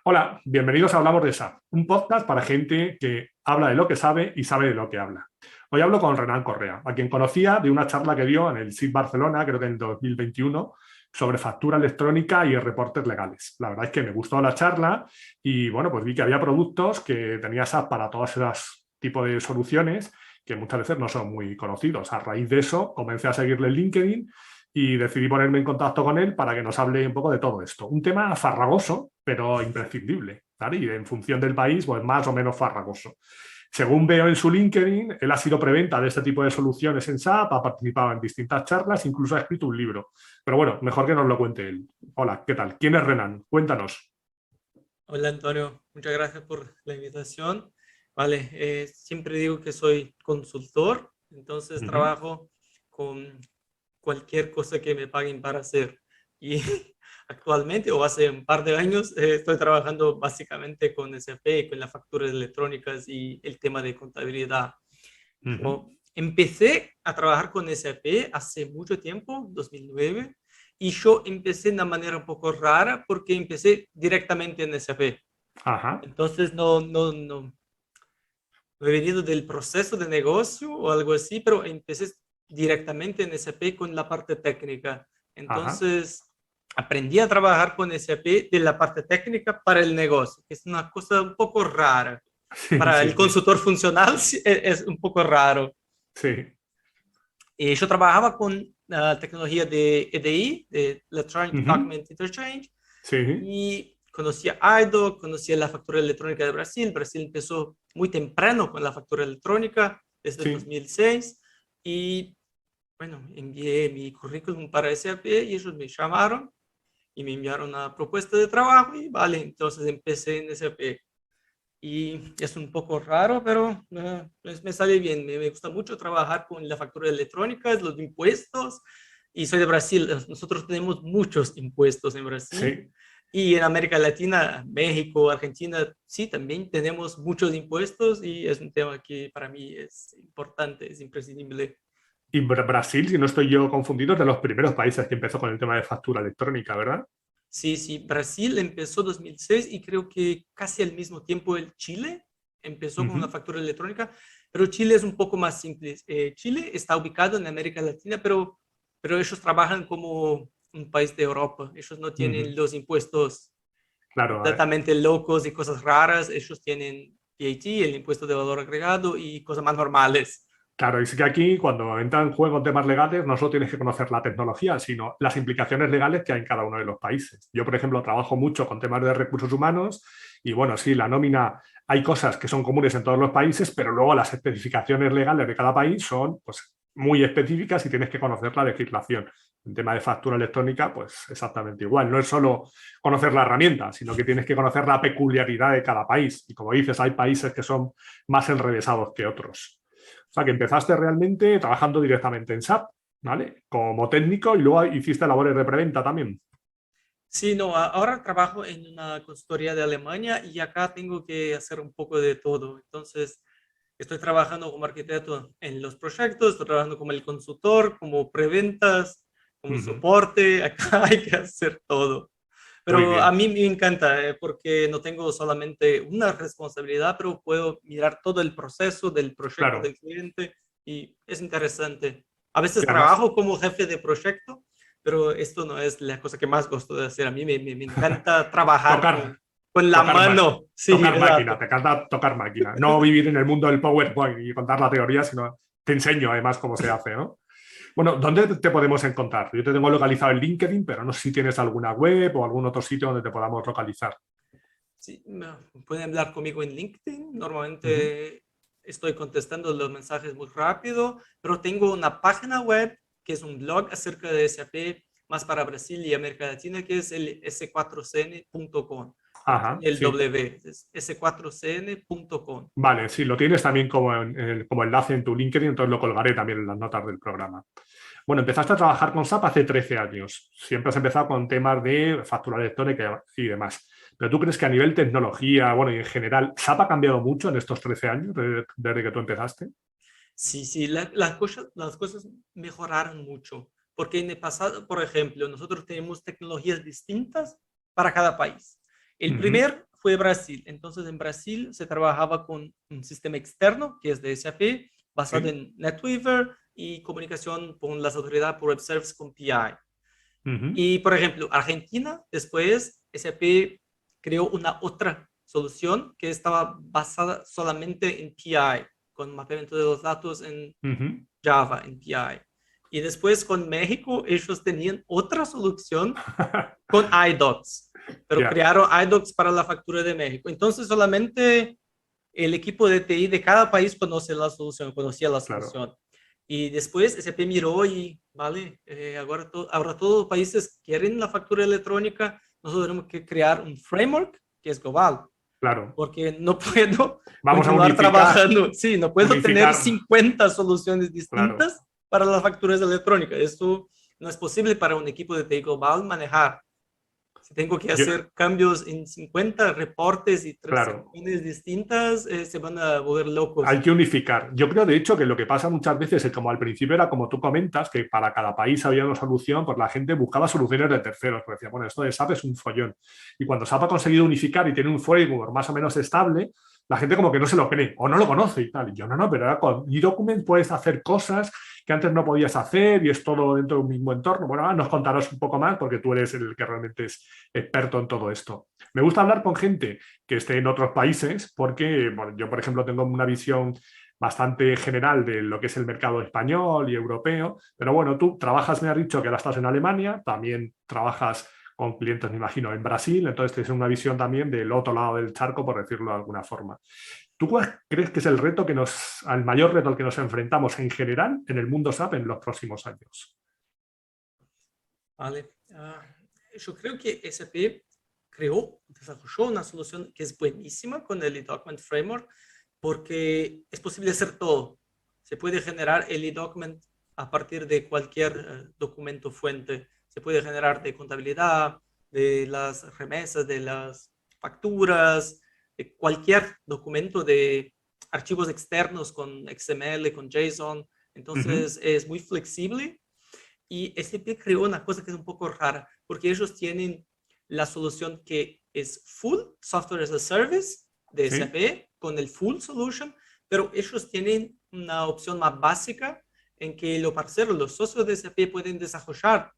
Hola, bienvenidos a Hablamos de SAP, un podcast para gente que habla de lo que sabe y sabe de lo que habla. Hoy hablo con Renan Correa, a quien conocía de una charla que dio en el SIT Barcelona, creo que en 2021, sobre factura electrónica y reportes legales. La verdad es que me gustó la charla y bueno, pues vi que había productos que tenía SAP para todos esos tipos de soluciones que muchas veces no son muy conocidos. A raíz de eso, comencé a seguirle en LinkedIn y decidí ponerme en contacto con él para que nos hable un poco de todo esto. Un tema farragoso, pero imprescindible, ¿vale? Y en función del país, pues más o menos farragoso. Según veo en su LinkedIn, él ha sido preventa de este tipo de soluciones en SAP, ha participado en distintas charlas, incluso ha escrito un libro. Pero bueno, mejor que nos lo cuente él. Hola, ¿qué tal? ¿Quién es Renan? Cuéntanos. Hola Antonio, muchas gracias por la invitación. Vale, siempre digo que soy consultor, entonces Uh -huh. trabajo con cualquier cosa que me paguen para hacer. Y actualmente, o hace un par de años, estoy trabajando básicamente con SAP, con las facturas electrónicas y el tema de contabilidad. Uh -huh. Yo empecé a trabajar con SAP hace mucho tiempo, 2009, y yo empecé de una manera un poco rara porque empecé directamente en SAP. Ajá. Entonces no he venido del proceso de negocio o algo así, pero empecé directamente en SAP con la parte técnica. Ajá. Entonces aprendí a trabajar con SAP de la parte técnica para el negocio, que es una cosa un poco rara. Sí, Para sí, el sí. consultor funcional sí, es un poco raro. Sí. Yo trabajaba con la tecnología de EDI, de Electronic Uh -huh. Document Interchange, Sí. y conocía IDOC, conocía la factura electrónica de Brasil. Brasil empezó muy temprano con la factura electrónica, desde el Sí. 2006, y bueno, envié mi currículum para SAP y ellos me llamaron y me enviaron una propuesta de trabajo y vale, entonces empecé en SAP. Y es un poco raro, pero me sale bien. Me gusta mucho trabajar con la factura electrónica, los impuestos. Y soy de Brasil. Nosotros tenemos muchos impuestos en Brasil. Sí. Y en América Latina, México, Argentina, sí, también tenemos muchos impuestos y es un tema que para mí es importante, es imprescindible. Y Brasil, si no estoy yo confundido, es de los primeros países que empezó con el tema de factura electrónica, ¿verdad? Sí, sí, Brasil empezó 2006 y creo que casi al mismo tiempo el Chile empezó con una Ujú. factura electrónica, pero Chile es un poco más simple. Chile está ubicado en América Latina, pero ellos trabajan como un país de Europa. Ellos no tienen Ujú. los impuestos Claro, completamente locos y cosas raras. Ellos tienen VAT, el impuesto de valor agregado y cosas más normales. claro, y sí que aquí cuando entran en juego temas legales no solo tienes que conocer la tecnología, sino las implicaciones legales que hay en cada uno de los países. Yo, por ejemplo, trabajo mucho con temas de recursos humanos y bueno, sí, la nómina, hay cosas que son comunes en todos los países, pero luego las especificaciones legales de cada país son pues, muy específicas y tienes que conocer la legislación. En tema de factura electrónica, pues exactamente igual. No es solo conocer la herramienta, sino que tienes que conocer la peculiaridad de cada país. Y como dices, hay países que son más enrevesados que otros. O sea, que empezaste realmente trabajando directamente en SAP, ¿vale? Como técnico y luego hiciste labores de preventa también. Sí, no, ahora trabajo en una consultoría de Alemania y acá tengo que hacer un poco de todo. Entonces, estoy trabajando como arquitecto en los proyectos, estoy trabajando como el consultor, como preventas, como Uh -huh. soporte. Acá hay que hacer todo. Muy Pero a bien. mí me encanta porque no tengo solamente una responsabilidad, pero puedo mirar todo el proceso del proyecto Claro. del cliente y es interesante. A veces Y además, trabajo como jefe de proyecto, pero esto no es la cosa que más gusto de hacer. A mí me encanta trabajar tocar, con la tocar, mano. Sí, tocar máquina, exacto. te encanta tocar máquina. No vivir en el mundo del PowerPoint y contar la teoría, sino te enseño además cómo se hace, ¿no? Bueno, ¿dónde te podemos encontrar? Yo te tengo localizado en LinkedIn, pero no sé si tienes alguna web o algún otro sitio donde te podamos localizar. Sí, pueden hablar conmigo en LinkedIn. Uh -huh. Normalmente estoy contestando los mensajes muy rápido, pero tengo una página web que es un blog acerca de SAP más para Brasil y América Latina, que es el s4cn.com. No Ajá, tiene el sí. W, es s4cn.com. Vale, sí, lo tienes también como, como enlace en tu LinkedIn, entonces lo colgaré también en las notas del programa. Bueno, empezaste a trabajar con SAP hace 13 años. Siempre has empezado con temas de factura electrónica y demás. Pero tú crees que a nivel tecnología, bueno, y en general, ¿SAP ha cambiado mucho en estos 13 años desde que tú empezaste? Sí, sí, las cosas mejoraron mucho, porque en el pasado, por ejemplo, nosotros tenemos tecnologías distintas para cada país. El Ujú. primer fue Brasil. Entonces, en Brasil se trabajaba con un sistema externo que es de SAP, basado Sí. en NetWeaver y comunicación con las autoridades por web service con PI. Ujú. Y, por ejemplo, Argentina, después SAP creó una otra solución que estaba basada solamente en PI, con mapeamiento de los datos en Ujú. Java, en PI. Y después con México, ellos tenían otra solución con iDocs, pero Ya, crearon iDocs para la factura de México. Entonces, solamente el equipo de TI de cada país conocía la claro, solución. Y después SAP miró y, vale, ahora todos los países quieren la factura electrónica, nosotros tenemos que crear un framework que es global, claro. porque no puedo Vamos a continuar unificar, trabajando, sí, no puedo tener unificar, 50 soluciones claro. distintas para las facturas electrónicas. Esto no es posible para un equipo de TI global manejar. Si tengo que Yo, hacer cambios en 50 reportes y claro. transacciones distintas, se van a volver locos. Hay que unificar. Yo creo, de hecho, que lo que pasa muchas veces es como al principio era como tú comentas, que para cada país había una solución, pues la gente buscaba soluciones de terceros, porque decía, bueno, esto de SAP es un follón. Y cuando SAP ha conseguido unificar y tiene un framework más o menos estable, la gente como que no se lo cree o no lo conoce y tal. Y yo, no, pero ahora con eDocument puedes hacer cosas que antes no podías hacer y es todo dentro de un mismo entorno. Bueno, ahora nos contarás un poco más porque tú eres el que realmente es experto en todo esto. Me gusta hablar con gente que esté en otros países, porque bueno, yo, por ejemplo, tengo una visión bastante general de lo que es el mercado español y europeo, pero bueno, tú trabajas, me has dicho que ahora estás en Alemania, también trabajas con clientes, me imagino, en Brasil, entonces tienes una visión también del otro lado del charco, por decirlo de alguna forma. ¿Tú cuál crees que es el reto al mayor reto al que nos enfrentamos en general en el mundo SAP en los próximos años? ¿Vale? Yo creo que SAP desarrolló una solución que es buenísima con el eDocument Framework porque es posible hacer todo. Se puede generar el eDocument a partir de cualquier documento fuente. Se puede generar de contabilidad, de las remesas, de las facturas, de cualquier documento de archivos externos con XML, con JSON. Uh -huh. Entonces es muy flexible y SAP creó una cosa que es un poco rara, porque ellos tienen la solución que es Full Software as a Service de ¿Sí? SAP con el Full Solution, pero ellos tienen una opción más básica en que los parceros, los socios de SAP pueden desarrollar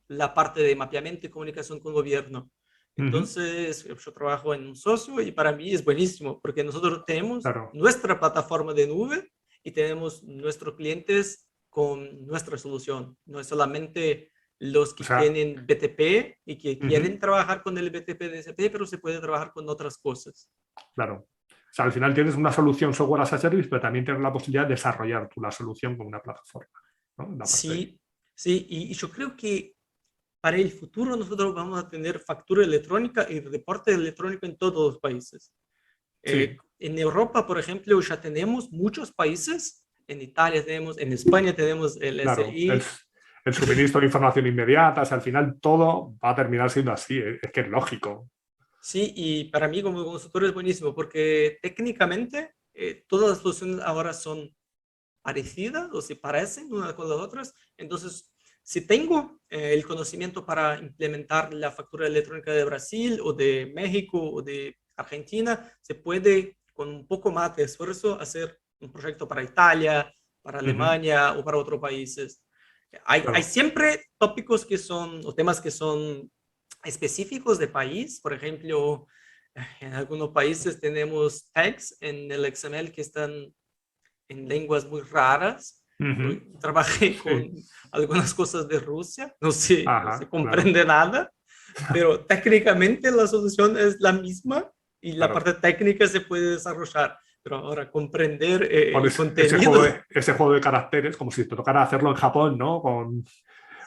la parte de mapeamiento y comunicación con gobierno. Uh -huh. Entonces, yo trabajo en un socio y para mí es buenísimo porque nosotros tenemos Claro. nuestra plataforma de nube y tenemos nuestros clientes con nuestra solución. No es solamente los O que sea, tienen BTP y que uh -huh. quieren trabajar con el BTP de SAP, pero se puede trabajar con otras cosas. Claro. O sea, al final tienes una solución software as a service, pero también tienes la posibilidad de desarrollar tú la solución con una plataforma, ¿no? La parte... Sí, sí, y yo creo que para el futuro nosotros vamos a tener factura electrónica y reporte electrónico en todos los países. Sí, En Europa, por ejemplo, ya tenemos muchos países. En Italia tenemos, en España tenemos el claro. SI. El suministro de información inmediata, o sea, al final todo va a terminar siendo así, es que es lógico. Sí, y para mí como consultor es buenísimo porque técnicamente todas las soluciones ahora son parecidas o se parecen unas con las otras. Entonces, si tengo el conocimiento para implementar la factura electrónica de Brasil o de México o de Argentina, se puede con un poco más de esfuerzo hacer un proyecto para Italia, para Uh -huh. Alemania o para otros países. Hay Claro. siempre tópicos que son, o temas que son específicos de país. Por ejemplo, en algunos países tenemos tags en el XML que están en lenguas muy raras. Uh Yo -huh. trabajé con Sí. algunas cosas de Rusia, no se Ajá, claro, comprende nada, pero técnicamente la solución es la misma y la claro. parte técnica se puede desarrollar. Pero ahora comprender Con el contenido, ese juego de caracteres, como si te tocara hacerlo en Japón, ¿no? O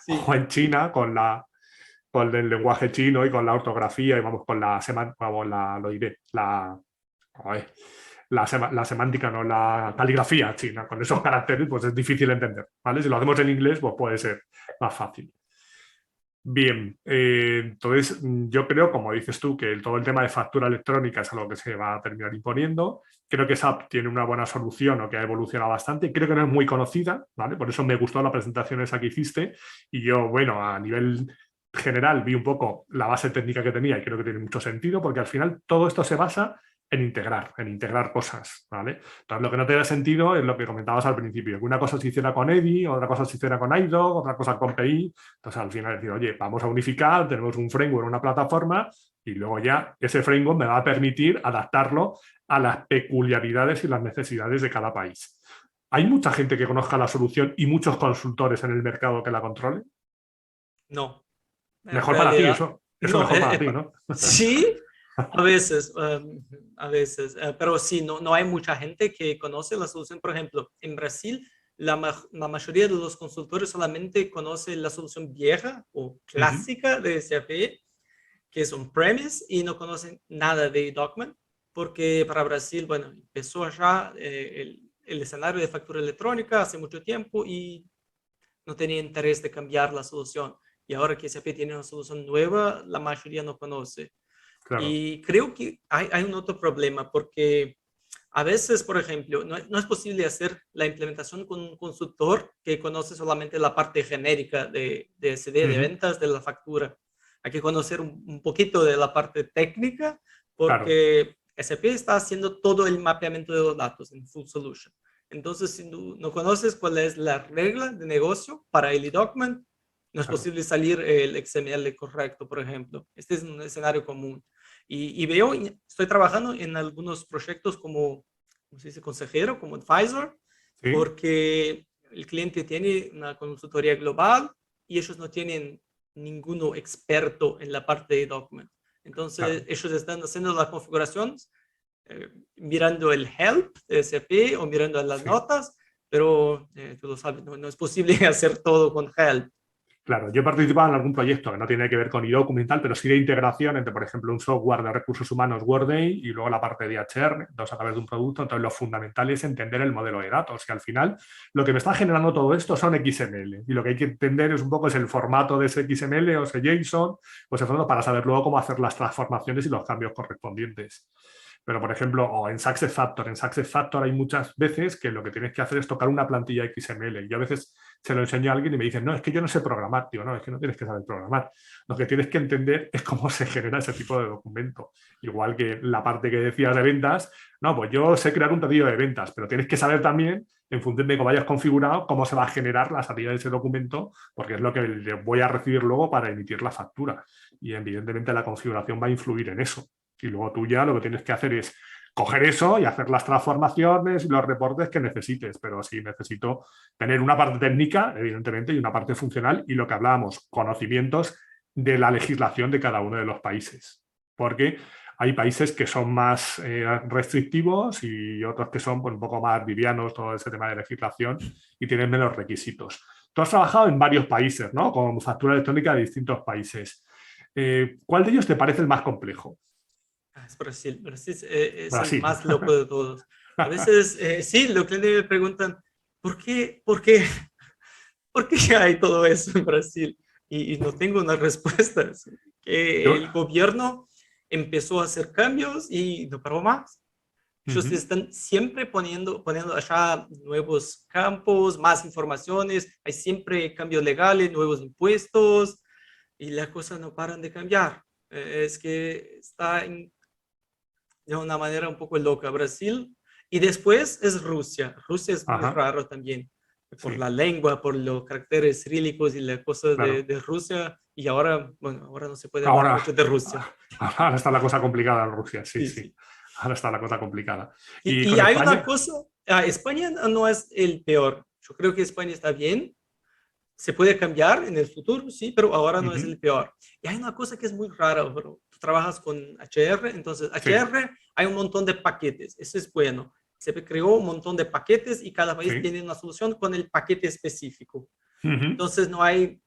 sí, en China, con el lenguaje chino y con la ortografía y vamos, con lo diré, joder, la semántica, no la caligrafía china, con esos caracteres, pues es difícil entender, ¿vale? Si lo hacemos en inglés, pues puede ser más fácil. Bien, entonces yo creo, como dices tú, que todo el tema de factura electrónica es algo que se va a terminar imponiendo. Creo que SAP tiene una buena solución o que ha evolucionado bastante. Creo que no es muy conocida, ¿vale? Por eso me gustó la presentación esa que hiciste. Y yo, bueno, a nivel general vi un poco la base técnica que tenía y creo que tiene mucho sentido porque al final todo esto se basa en integrar cosas, ¿vale? Entonces, lo que no tiene sentido es lo que comentabas al principio, que una cosa se hiciera con EDI, otra cosa se hiciera con IDOC, otra cosa con PI. Entonces, al final decir, oye, vamos a unificar, tenemos un framework, una plataforma, y luego ya ese framework me va a permitir adaptarlo a las peculiaridades y las necesidades de cada país. ¿Hay mucha gente que conozca la solución y muchos consultores en el mercado que la controle? No, en Mejor para ti, realidad, eso no, mejor para ti, ¿no? sí, a veces, pero sí, no hay mucha gente que conoce la solución. Por ejemplo, en Brasil, la mayoría de los consultores solamente conoce la solución vieja o clásica de SAP, que es on-premise, y no conocen nada de Document, porque para Brasil, bueno, empezó allá el escenario de factura electrónica hace mucho tiempo y no tenía interés de cambiar la solución. Y ahora que SAP tiene una solución nueva, la mayoría no conoce. Claro. Y creo que hay un otro problema, porque a veces, por ejemplo, no es posible hacer la implementación con un consultor que conoce solamente la parte genérica de SD, de ventas, de la factura. Hay que conocer un poquito de la parte técnica, Claro. porque SAP está haciendo todo el mapeamiento de los datos en Full Solution. Entonces, si no conoces cuál es la regla de negocio para el document, no es Claro. posible salir el XML correcto, por ejemplo. Este es un escenario común. Y veo, estoy trabajando en algunos proyectos como, ¿cómo se dice? Consejero, como advisor, Sí. porque el cliente tiene una consultoría global y ellos no tienen ninguno experto en la parte de document. Entonces, Claro. ellos están haciendo las configuraciones, mirando el help de SAP o mirando las Sí. notas, pero tú lo sabes, no es posible hacer todo con help. Claro, yo he participado en algún proyecto que no tiene que ver con eDocument y tal, pero sí de integración entre, por ejemplo, un software de recursos humanos Workday y luego la parte de HR, entonces a través de un producto. Entonces, lo fundamental es entender el modelo de datos, que al final lo que me está generando todo esto son XML y lo que hay que entender es un poco es el formato de ese XML o ese JSON, pues el fondo para saber luego cómo hacer las transformaciones y los cambios correspondientes. Pero, por ejemplo, o en SuccessFactors. En SuccessFactors hay muchas veces que lo que tienes que hacer es tocar una plantilla XML. Y yo a veces se lo enseño a alguien y me dicen, no, es que yo no sé programar. Tío, no, es que no tienes que saber programar. Lo que tienes que entender es cómo se genera ese tipo de documento. Igual que la parte que decías de ventas, no, pues yo sé crear un pedido de ventas, pero tienes que saber también, en función de cómo hayas configurado, cómo se va a generar la salida de ese documento, porque es lo que le voy a recibir luego para emitir la factura. Y evidentemente la configuración va a influir en eso. Y luego tú ya lo que tienes que hacer es coger eso y hacer las transformaciones y los reportes que necesites. Pero sí necesito tener una parte técnica, evidentemente, y una parte funcional y lo que hablábamos, conocimientos de la legislación de cada uno de los países. Porque hay países que son más restrictivos y otros que son pues, un poco más livianos, todo ese tema de legislación y tienen menos requisitos. Tú has trabajado en varios países, ¿no? Con factura electrónica de distintos países. ¿Cuál de ellos te parece el más complejo? Es Brasil. Brasil es el Brasil. más loco de todos. A veces, sí, los clientes me preguntan, ¿por qué hay todo eso en Brasil? Y no tengo una respuesta. Es que Yo, el gobierno empezó a hacer cambios y no paró más. Ellos están siempre poniendo allá nuevos campos, más informaciones, hay siempre cambios legales, nuevos impuestos y las cosas no paran de cambiar. Es que está de una manera un poco loca Brasil. Y después es Rusia. Rusia es muy ajá, raro también, por sí, la lengua, por los caracteres cirílicos y las cosas claro. de Rusia. Y ahora, bueno, ahora no se puede hablar Ahora, mucho de Rusia. ahora está la cosa complicada en Rusia, sí, Sí, sí. sí. Ahora está la cosa complicada. ¿Y Y con hay una España? cosa, España no es el peor. Yo creo que España está bien. Se puede cambiar en el futuro, sí, pero ahora no es Ujú, el peor. Y hay una cosa que es muy rara, bro. Tú trabajas con HR, entonces sí, HR hay un montón de paquetes, eso es bueno. Se creó un montón de paquetes y cada país sí. tiene una solución con el paquete específico. Ujú, Entonces no hay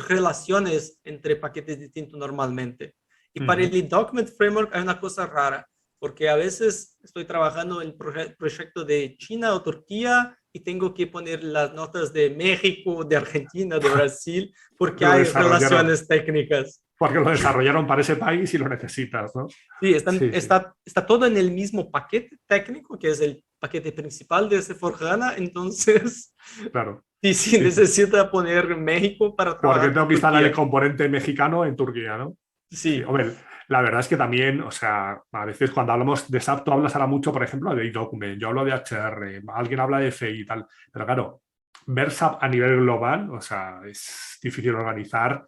relaciones entre paquetes distintos normalmente. Y para ujú. el Document Framework hay una cosa rara, porque a veces estoy trabajando en el proyecto de China o Turquía y tengo que poner las notas de México, de Argentina, de Brasil, porque Porque lo hay desarrollaron, relaciones técnicas. porque lo desarrollaron para ese país y lo necesitas, ¿no? Sí, Sí, sí, está todo en el mismo paquete técnico, que es el paquete principal de S4HANA, entonces claro. Sí, sí, necesita poner México para Porque trabajar tengo con que instalar el Turquía. componente mexicano en Turquía, ¿no? Sí, Sí, hombre, la verdad es que también, o sea, a veces cuando hablamos de SAP, tú hablas ahora mucho, por ejemplo, de document, yo hablo de HR, alguien habla de FI y tal, pero claro, ver SAP a nivel global, o sea, es difícil organizar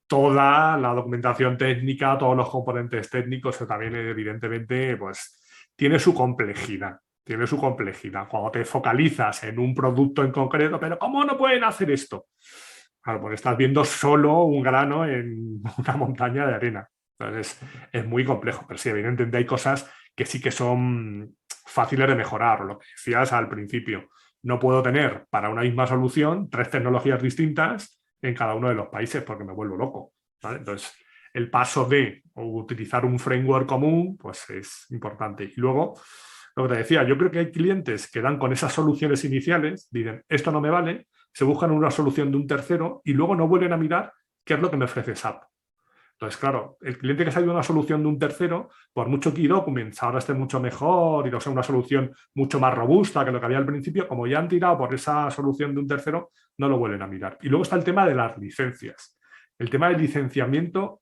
toda la documentación técnica, todos los componentes técnicos, que también evidentemente, pues, tiene su complejidad. Tiene su complejidad. Cuando te focalizas en un producto en concreto, pero ¿cómo no pueden hacer esto? Claro, porque estás viendo solo un grano en una montaña de arena. Entonces, es muy complejo, pero sí, evidentemente hay cosas que sí que son fáciles de mejorar. Lo que decías al principio, no puedo tener para una misma solución 3 tecnologías distintas en cada uno de los países porque me vuelvo loco, ¿vale? Entonces, el paso de utilizar un framework común, pues es importante. Y luego, lo que te decía, yo creo que hay clientes que dan con esas soluciones iniciales, dicen, esto no me vale, se buscan una solución de un tercero y luego no vuelven a mirar qué es lo que me ofrece SAP. Entonces, claro, el cliente que se ha ido a una solución de un tercero, por mucho que Documents ahora esté mucho mejor y no sea una solución mucho más robusta que lo que había al principio, como ya han tirado por esa solución de un tercero, no lo vuelven a mirar. Y luego está el tema de las licencias. El tema del licenciamiento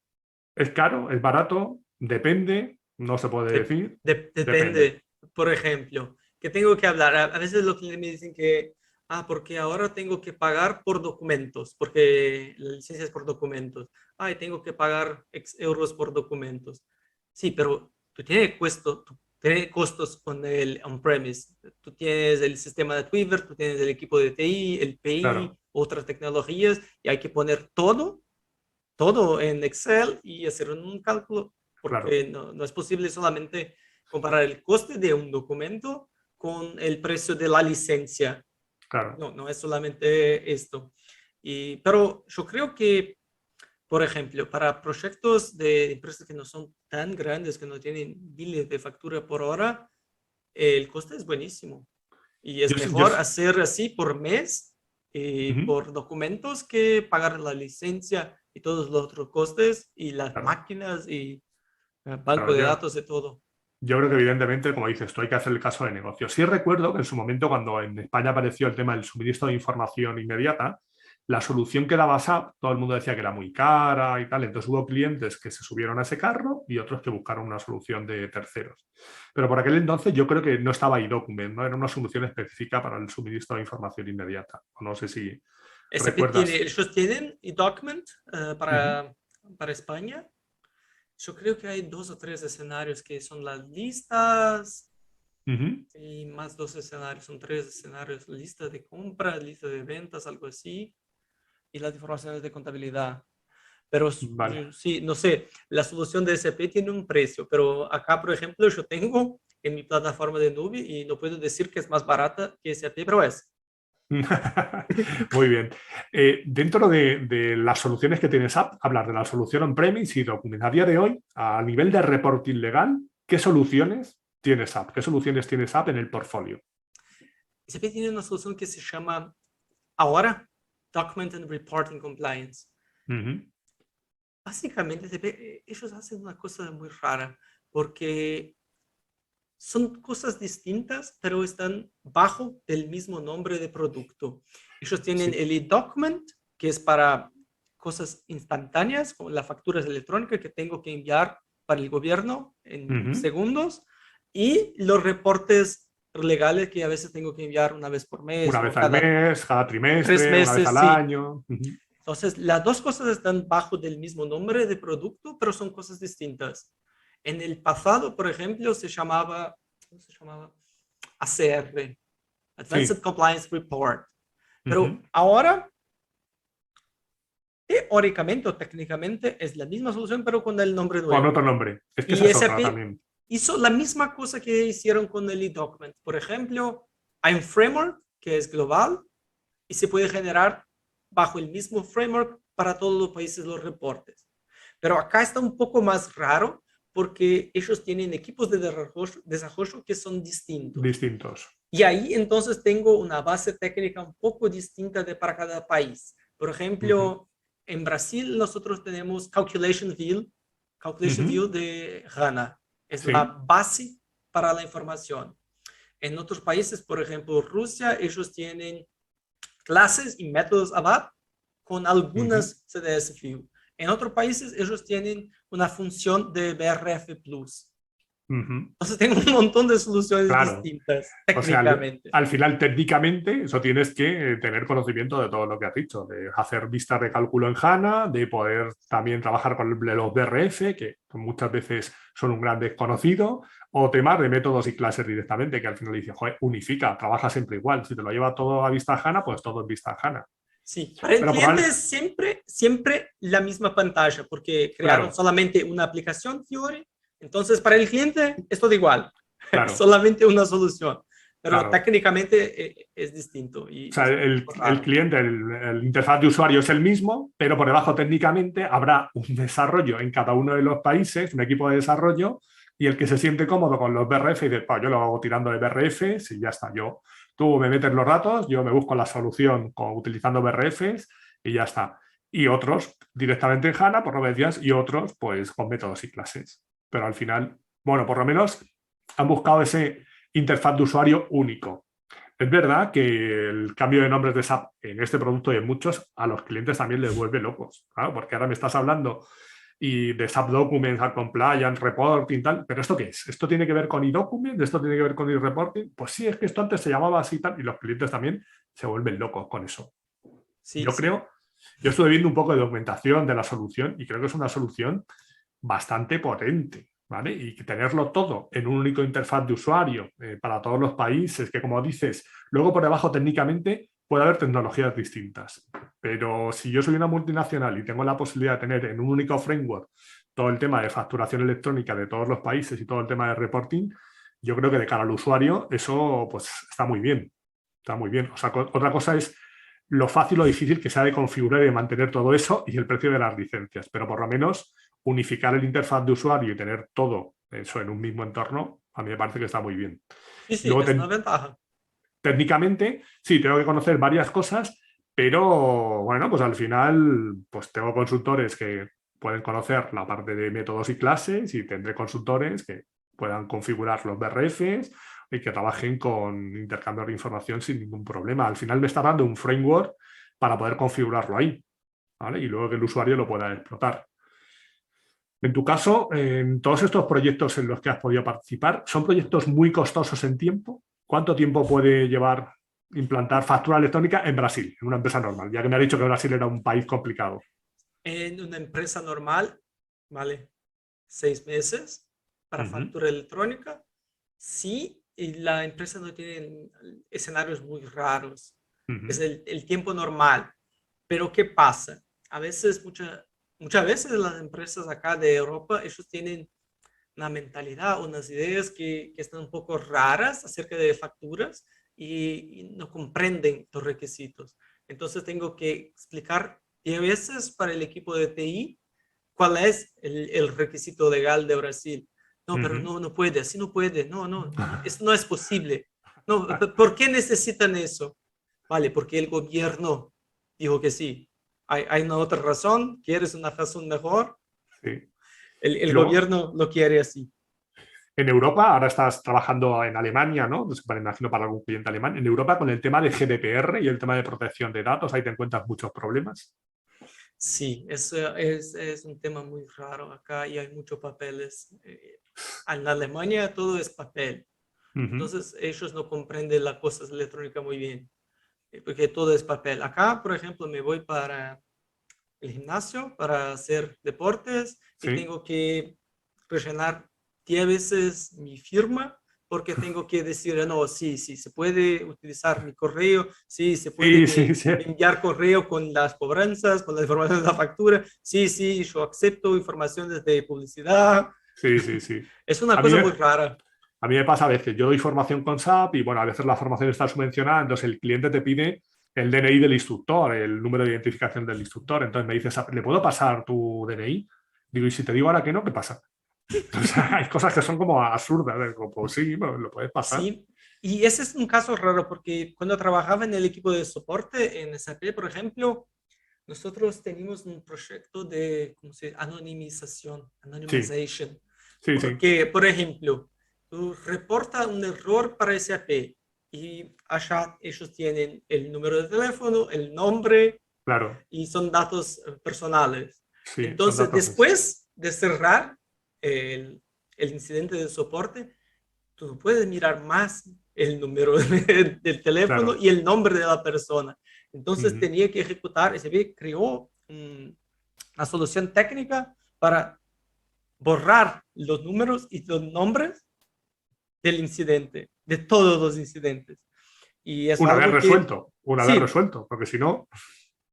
es caro, es barato, depende, no se puede decir, depende. depende. Por ejemplo, que tengo que hablar. A veces los clientes me dicen que, porque ahora tengo que pagar por documentos, porque la licencia es por documentos. Ay, tengo que pagar X euros por documentos. Sí, pero tú tienes costos con el on-premise. Tú tienes el sistema de Twitter, tú tienes el equipo de TI, el Claro, PI, otras tecnologías, y hay que poner todo en Excel y hacer un cálculo, claro, porque no es posible solamente comparar el coste de un documento con el precio de la licencia. claro. No es solamente esto. Pero yo creo que, por ejemplo, para proyectos de empresas que no son tan grandes, que no tienen miles de factura por hora, el coste es buenísimo. Y Yo, es yo, mejor hacer así por mes y uh-huh, por documentos que pagar la licencia y todos los otros costes y las claro, máquinas y claro, banco de datos y todo. yo creo que evidentemente, como dices, esto hay que hacer el caso de negocio. Sí recuerdo que en su momento, cuando en España apareció el tema del suministro de información inmediata, la solución que daba SAP, todo el mundo decía que era muy cara y tal. Entonces hubo clientes que se subieron a ese carro y otros que buscaron una solución de terceros. Pero por aquel entonces yo creo que no estaba iDocument, no era una solución específica para el suministro de información inmediata. No sé si SAP tiene, recuerdas. ellos tienen eDocument Uh-huh, para España. Yo creo que hay 2 o 3 escenarios que son las listas uh-huh, y más 2 escenarios, son 3 escenarios, lista de compras, lista de ventas, algo así, y las informaciones de contabilidad. Pero vale. sí, no sé, la solución de SAP tiene un precio, pero acá, por ejemplo, yo tengo en mi plataforma de nube y no puedo decir que es más barata que SAP, pero es. Muy bien. Dentro de las soluciones que tiene SAP, hablar de la solución on-premise y document. A día de hoy, a nivel de reporting legal, ¿qué soluciones tiene SAP? ¿Qué soluciones tiene SAP en el portfolio? SAP tiene una solución que se llama ahora Document and Reporting Compliance. Ujú, Básicamente, SAP, ellos hacen una cosa muy rara porque son cosas distintas, pero están bajo el mismo nombre de producto. Ellos tienen sí. el e-document, que es para cosas instantáneas, como las facturas electrónicas que tengo que enviar para el gobierno en Ujú. segundos, y los reportes legales que a veces tengo que enviar una vez por mes Una o vez al cada mes, cada tres trimestre, una vez meses, al sí. año. Ujú. Entonces, las dos cosas están bajo del mismo nombre de producto, pero son cosas distintas. En el pasado, por ejemplo, ¿cómo se llamaba? ACR, Advanced Sí. Compliance Report. Ujú. Pero ahora, teóricamente o técnicamente, es la misma solución, pero con el nombre Con nuevo. otro nombre. Es que esa Y es otra SAP también. hizo la misma cosa que hicieron con el e-document. Por ejemplo, hay un framework que es global y se puede generar bajo el mismo framework para todos los países los reportes. Pero acá está un poco más raro porque ellos tienen equipos de desarrollo que son distintos. Distintos. Y ahí entonces tengo una base técnica un poco distinta para cada país. Por Ujú. ejemplo, en Brasil nosotros tenemos Calculation Ujú. View de HANA. Es la Sí. base para la información. En otros países, por ejemplo, Rusia, ellos tienen clases y métodos ABAP con algunas CDS View. En otros países ellos tienen una función de BRF Plus. Entonces tengo un montón de soluciones Claro. distintas O sea, técnicamente. al final, técnicamente, eso tienes que tener conocimiento de todo lo que has dicho, de hacer vistas de cálculo en HANA, de poder también trabajar con los BRF, que muchas veces son un gran desconocido, o temas de métodos y clases directamente, que al final dices, joder, unifica, trabaja siempre igual. Si te lo lleva todo a vista HANA, pues todo en vista HANA. Sí, para el Pero cliente es siempre la misma pantalla, porque crearon claro, solamente una aplicación Fiori. Entonces, para el cliente es todo igual, claro, solamente una solución. Pero claro. técnicamente es distinto O y sea, es un el, poco el raro. cliente, el interfaz de usuario es el mismo, pero por debajo técnicamente habrá un desarrollo en cada uno de los países, un equipo de desarrollo, y el que se siente cómodo con los BRF y dice, pues yo lo hago tirando de BRFs y ya está. Tú me metes los datos, yo me busco la solución utilizando BRFs y ya está. Y otros directamente en HANA, por lo que decías, y otros pues con métodos y clases. Pero al final, bueno, por lo menos han buscado ese interfaz de usuario único. Es verdad que el cambio de nombres de SAP en este producto y en muchos a los clientes también les vuelve locos, claro, porque ahora me estás hablando y de SAP Documents, SAP Compliance, Reporting, tal, pero ¿esto qué es? ¿Esto tiene que ver con eDocument? ¿Esto tiene que ver con eReporting? Pues sí, es que esto antes se llamaba así y tal, y los clientes también se vuelven locos con eso. Sí, sí. Yo estuve viendo un poco de documentación de la solución y creo que es una solución bastante potente, ¿vale? Y tenerlo todo en un único interfaz de usuario para todos los países, que como dices, luego por debajo técnicamente puede haber tecnologías distintas. Pero si yo soy una multinacional y tengo la posibilidad de tener en un único framework todo el tema de facturación electrónica de todos los países y todo el tema de reporting, yo creo que de cara al usuario eso pues está muy bien. Está muy bien. O sea, otra cosa es lo fácil o difícil que sea de configurar y de mantener todo eso y el precio de las licencias. Pero por lo menos unificar el interfaz de usuario y tener todo eso en un mismo entorno, a mí me parece que está muy bien. Sí, sí, Luego, es una ventaja. técnicamente, sí, tengo que conocer varias cosas, pero bueno, pues al final, pues tengo consultores que pueden conocer la parte de métodos y clases y tendré consultores que puedan configurar los BRFs y que trabajen con intercambio de información sin ningún problema. Al final me está dando un framework para poder configurarlo ahí, ¿vale? Y luego que el usuario lo pueda explotar. En tu caso, en todos estos proyectos en los que has podido participar, ¿son proyectos muy costosos en tiempo? ¿Cuánto tiempo puede llevar implantar factura electrónica en Brasil, en una empresa normal? Ya que me ha dicho que Brasil era un país complicado. En una empresa normal, vale, 6 meses para Ujú, factura electrónica. Sí, y la empresa no tiene escenarios muy raros. Es ujú, el tiempo normal. Pero ¿qué pasa? A veces, muchas veces las empresas acá de Europa, ellos tienen una mentalidad, unas ideas que están un poco raras acerca de facturas y no comprenden los requisitos. Entonces tengo que explicar 10 veces para el equipo de TI cuál es el requisito legal de Brasil. No, pero ujú. no puede, así no puede, no, eso no es posible. No, ¿por qué necesitan eso? Vale, porque el gobierno dijo que sí. Hay una otra razón, ¿quieres una razón mejor? Sí. Y El luego, gobierno lo quiere así. en Europa, ahora estás trabajando en Alemania, ¿no? Pues, me imagino para algún cliente alemán. En Europa, con el tema de GDPR y el tema de protección de datos, ahí te encuentras muchos problemas. Sí, es un tema muy raro acá y hay muchos papeles. En Alemania todo es papel. Ujú. Entonces ellos no comprenden las cosas electrónicas muy bien, porque todo es papel. Acá, por ejemplo, me voy para el gimnasio para hacer deportes y Sí. tengo que rellenar 10 veces mi firma porque tengo que decir, no, sí, sí, se puede utilizar mi correo, sí, se puede Sí, sí, sí. enviar correo con las cobranzas, con la información de la factura, sí, sí, yo acepto informaciones de publicidad. Sí, sí, sí. Es una A mí, cosa muy rara. A mí me pasa a veces, yo doy formación con SAP y bueno, a veces la formación está subvencionada, entonces el cliente te pide el DNI del instructor, el número de identificación del instructor. Entonces me dice SAP, ¿le puedo pasar tu DNI? Digo, y si te digo ahora que no, ¿qué pasa? Entonces hay cosas que son como absurdas, como, pues sí, bueno, lo puedes pasar. Sí, y ese es un caso raro porque cuando trabajaba en el equipo de soporte en SAP, por ejemplo, nosotros tenemos un proyecto de, ¿cómo se dice? Anonimización, Sí, anonymization. sí, sí. Porque, por ejemplo, tú reportas un error para SAP y allá ellos tienen el número de teléfono, el nombre Claro, y son datos personales. sí, son Entonces, datos sensibles. después de cerrar el incidente de soporte, tú no puedes mirar más el número del teléfono Claro. y el nombre de la persona. Entonces Ujú. tenía que ejecutar, SAP creó una solución técnica para borrar los números y los nombres del incidente, de todos los incidentes. Y es Una vez algo que, resuelto, una vez sí, resuelto, porque si no,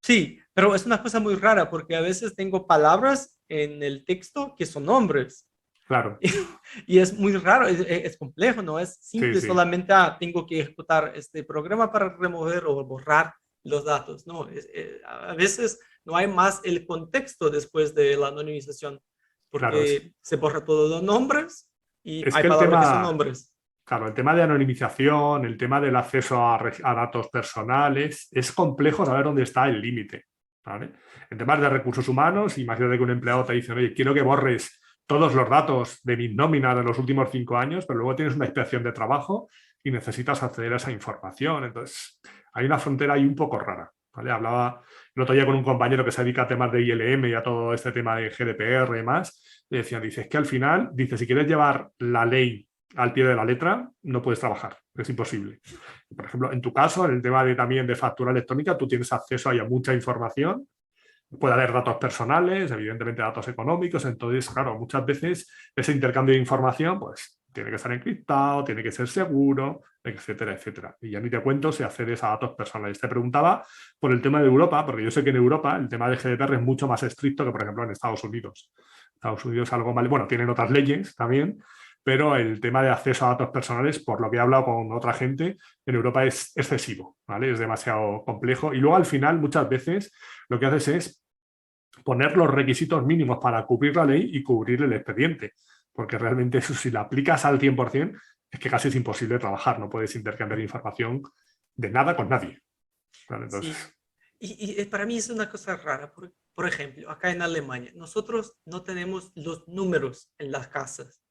sí, pero es una cosa muy rara porque a veces tengo palabras en el texto que son nombres. claro, Y es muy raro, es complejo, no es sí, simple sí, solamente, tengo que ejecutar este programa para remover o borrar los datos. No, a veces no hay más el contexto después de la anonimización, claro. porque se borra todos los nombres y Es hay que el palabras que son tema, nombres. claro, el tema de anonimización, el tema del acceso a datos personales, es complejo saber dónde está el límite, ¿vale? En temas de recursos humanos, imagínate que un empleado te dice, oye, quiero que borres todos los datos de mi nómina de los últimos 5 años, pero luego tienes una inspección de trabajo y necesitas acceder a esa información. Entonces, hay una frontera ahí un poco rara, ¿vale? Hablaba el otro día con un compañero que se dedica a temas de ILM y a todo este tema de GDPR y demás, y decía, dice, es que al final, dice, si quieres llevar la ley al pie de la letra, no puedes trabajar, es imposible. Por ejemplo, en tu caso, en el tema también de factura electrónica, tú tienes acceso ahí a mucha información, puede haber datos personales, evidentemente datos económicos, entonces, claro, muchas veces ese intercambio de información, pues, tiene que estar encriptado, tiene que ser seguro, etcétera, etcétera. Y ya ni te cuento si accedes a datos personales. Te preguntaba por el tema de Europa, porque yo sé que en Europa el tema de GDPR es mucho más estricto que, por ejemplo, en Estados Unidos. Estados Unidos es algo mal, bueno, tienen otras leyes también, pero el tema de acceso a datos personales, por lo que he hablado con otra gente, en Europa es excesivo, ¿vale? Es demasiado complejo. Y luego al final, muchas veces, lo que haces es poner los requisitos mínimos para cubrir la ley y cubrir el expediente, porque realmente eso si lo aplicas al 100%, es que casi es imposible trabajar, no puedes intercambiar información de nada con nadie, ¿vale? Sí, Entonces, y para mí es una cosa rara. Por ejemplo, acá en Alemania, nosotros no tenemos los números en las casas.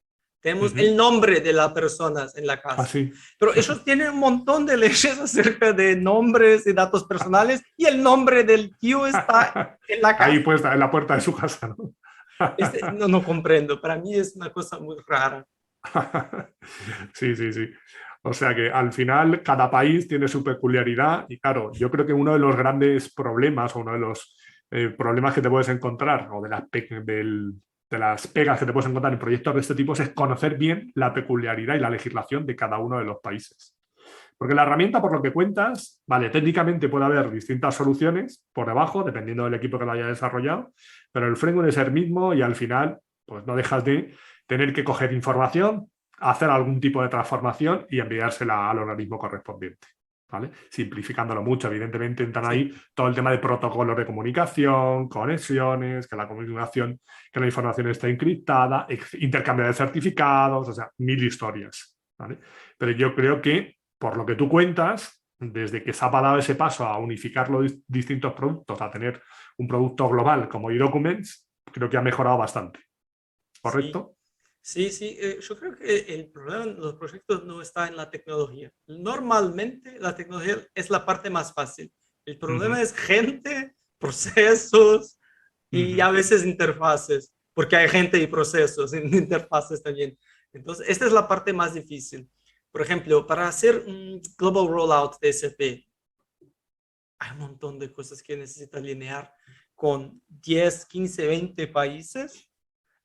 Tenemos el nombre de las personas en la casa. así. Pero ellos tienen un montón de leyes acerca de nombres y datos personales y el nombre del tío está en la Ahí casa. puesta en la puerta de su casa, ¿no? No comprendo. Para mí es una cosa muy rara. Sí, sí, sí. O sea que al final cada país tiene su peculiaridad y claro, yo creo que uno de los grandes problemas o uno de los problemas que te puedes encontrar o de las pegas que te puedes encontrar en proyectos de este tipo es conocer bien la peculiaridad y la legislación de cada uno de los países. Porque la herramienta, por lo que cuentas, vale, técnicamente puede haber distintas soluciones por debajo, dependiendo del equipo que lo haya desarrollado, pero el framework es el mismo y al final, pues no dejas de tener que coger información, hacer algún tipo de transformación y enviársela al organismo correspondiente. ¿Vale? Simplificándolo mucho, evidentemente entran Sí, ahí todo el tema de protocolos de comunicación, conexiones, que la comunicación, que la información esté encriptada, intercambio de certificados, o sea, mil historias. ¿Vale? Pero yo creo que por lo que tú cuentas, desde que SAP ha dado ese paso a unificar los distintos productos, a tener un producto global como eDocuments, creo que ha mejorado bastante. sí. ¿Correcto? Sí, sí, yo creo que el problema en los proyectos no está en la tecnología. Normalmente la tecnología es la parte más fácil. El Uh problema -huh, es gente, procesos uh y a -huh. veces interfaces, porque hay gente y procesos en interfaces también. Entonces, esta es la parte más difícil. Por ejemplo, para hacer un global rollout de SAP, hay un montón de cosas que necesita alinear con 10, 15, 20 países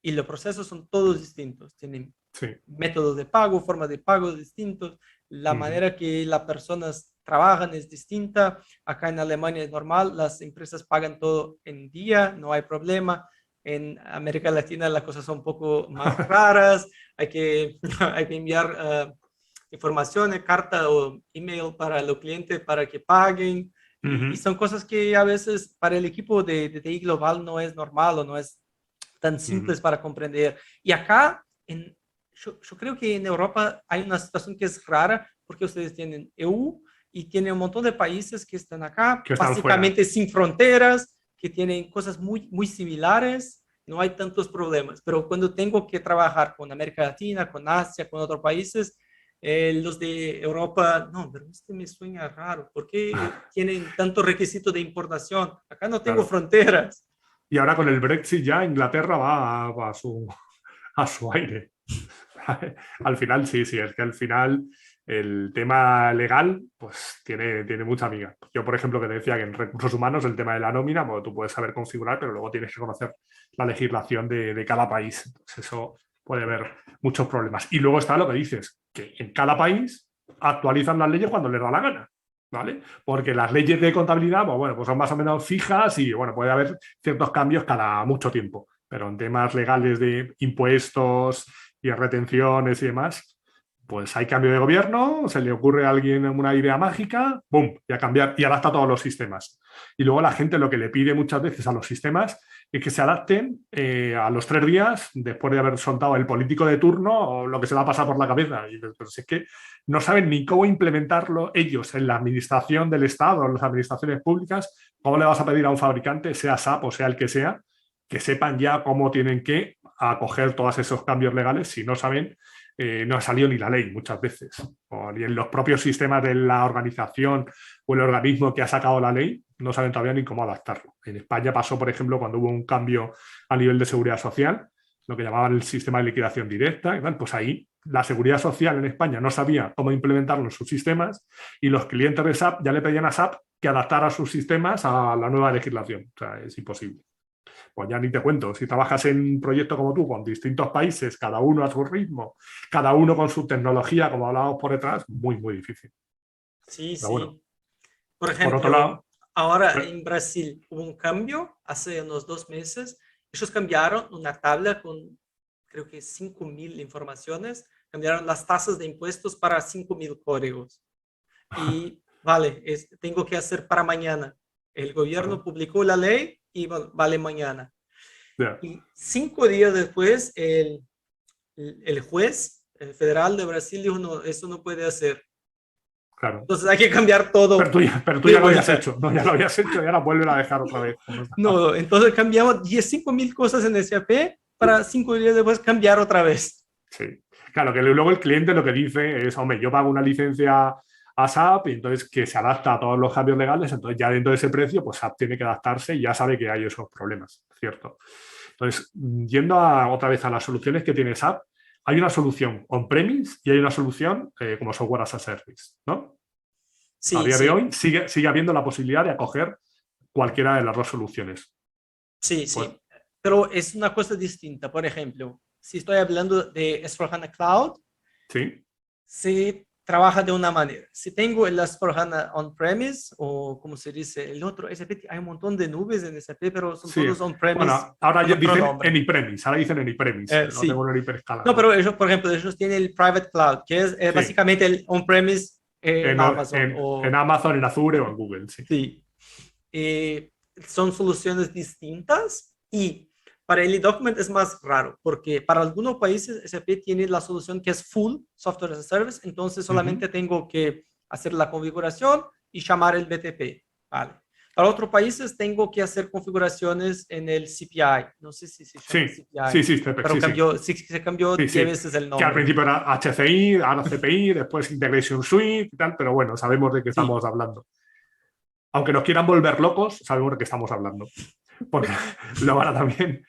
y los procesos son todos distintos. Tienen Sí. métodos de pago, formas de pago distintos, la Uh -huh, manera que las personas trabajan es distinta. Acá en Alemania es normal, las empresas pagan todo en día, no hay problema. En América Latina las cosas son un poco más raras, hay que enviar informaciones, carta o email para los clientes para que paguen. uh Y -huh, son cosas que a veces para el equipo de TI global no es normal o no es tan uh -huh. simples para comprender. Y acá, yo creo que en Europa hay una situación que es rara porque ustedes tienen EU y tienen un montón de países que están acá, Que están fuera. básicamente sin fronteras, que tienen cosas muy, muy similares, no hay tantos problemas. Pero cuando tengo que trabajar con América Latina, con Asia, con otros países, Los de Europa, no, pero este me suena raro. ¿Por qué tienen tanto requisito de importación? Acá no tengo Claro. fronteras. Y ahora con el Brexit ya Inglaterra va a su aire. Al final, sí, sí, es que al final el tema legal pues tiene mucha amiga. Yo, por ejemplo, que te decía que en recursos humanos el tema de la nómina, bueno, tú puedes saber configurar, pero luego tienes que conocer la legislación de cada país. Entonces eso puede haber muchos problemas. Y luego está lo que dices, que en cada país actualizan las leyes cuando les da la gana. ¿Vale? Porque las leyes de contabilidad, pues son más o menos fijas y bueno, puede haber ciertos cambios cada mucho tiempo. Pero en temas legales de impuestos y retenciones y demás, pues hay cambio de gobierno, se le ocurre a alguien una idea mágica, ¡bum! Y a cambiar y adapta todos los sistemas. Y luego la gente lo que le pide muchas veces a los sistemas es que se adapten a los 3 días después de haber soltado el político de turno o lo que se va a pasar por la cabeza. Y, pero si es que no saben ni cómo implementarlo ellos en la administración del Estado, en las administraciones públicas, ¿cómo le vas a pedir a un fabricante, sea SAP o sea el que sepan ya cómo tienen que acoger todos esos cambios legales si no saben? No ha salido ni la ley muchas veces, o ni en los propios sistemas de la organización o el organismo que ha sacado la ley, no saben todavía ni cómo adaptarlo. En España pasó, por ejemplo, cuando hubo un cambio a nivel de seguridad social, lo que llamaban el sistema de liquidación directa, y tal, pues ahí la seguridad social en España no sabía cómo implementarlo en sus sistemas y los clientes de SAP ya le pedían a SAP que adaptara sus sistemas a la nueva legislación. O sea, es imposible. Pues ya ni te cuento, si trabajas en un proyecto como tú, con distintos países, cada uno a su ritmo, cada uno con su tecnología, como hablábamos por detrás, muy, muy difícil. Sí, Pero bueno, sí. Por por otro ejemplo, lado, ahora pues, en Brasil hubo un cambio hace unos 2 meses. Ellos cambiaron una tabla con, creo que 5.000 informaciones, cambiaron las tasas de impuestos para 5.000 códigos. Y vale, tengo que hacer para mañana. El gobierno claro, publicó la ley y vale mañana. ya, Y 5 días después, el juez federal de Brasil dijo, no, eso no puede hacer. claro. Entonces hay que cambiar Pero todo tú de ya lo habías vuelta. hecho, ¿no? Ya lo habías hecho y ahora vuelve a dejar otra vez. Como estaba. No, entonces cambiamos 5.000 cosas en SAP para 5 días después cambiar otra vez. Sí. Claro, que luego el cliente lo que dice es, hombre, yo pago una licencia a SAP y entonces que se adapta a todos los cambios legales, entonces ya dentro de ese precio, pues SAP tiene que adaptarse y ya sabe que hay esos problemas, ¿cierto? Entonces, yendo otra vez a las soluciones que tiene SAP, hay una solución on-premise y hay una solución como software as a service, ¿no? A Sí, día de sí, hoy sigue habiendo la posibilidad de acoger cualquiera de las dos soluciones. sí, Pues sí. Pero es una cosa distinta. Por ejemplo, si estoy hablando de S4HANA Cloud, sí, se trabaja de una manera. Si tengo el S4HANA on-premise, o como se dice, el otro SAP, hay un montón de nubes en SAP, pero son sí. todos on-premise Bueno, ahora con ya otro dicen nombre. anypremise, ahora dicen anypremise, no tengo Sí. un No, hiperescalador. pero ellos, por ejemplo, ellos tienen el Private Cloud, que es Sí, básicamente el on-premise en Amazon. en Amazon, en Azure o en Google, sí. Sí. Eh, Son soluciones distintas y para el e-document es más raro porque para algunos países SAP tiene la solución que es full software as a service, entonces solamente tengo que hacer la configuración y llamar el BTP. Vale. Para otros países tengo que hacer configuraciones en el CPI. No sé si se llama Sí, CPI, sí, sí, CPEC, pero sí, sí. cambió, sí, se cambió Sí, 10 sí. veces el Que al nombre. principio era HCI, ahora CPI, después Integration Suite y tal, pero bueno, sabemos de qué Sí, estamos hablando. Aunque nos quieran volver locos, sabemos de qué estamos hablando. Porque luego ahora también,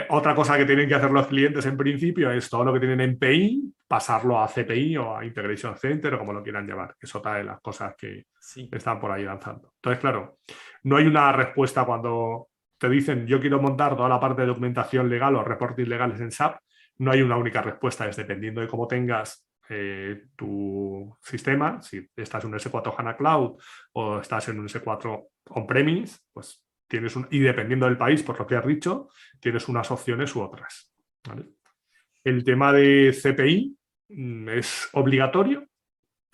otra cosa que tienen que hacer los clientes en principio es todo lo que tienen en PI, pasarlo a CPI o a Integration Center o como lo quieran llamar, que es otra de las cosas que sí. están por ahí lanzando. Entonces, claro, no hay una respuesta cuando te dicen yo quiero montar toda la parte de documentación legal o reportes legales en SAP, no hay una única respuesta, es dependiendo de cómo tengas tu sistema, si estás en un S4 HANA Cloud o estás en un S4 on-premise, pues tienes y dependiendo del país, por lo que has dicho, tienes unas opciones u otras. ¿Vale? El tema de CPI es obligatorio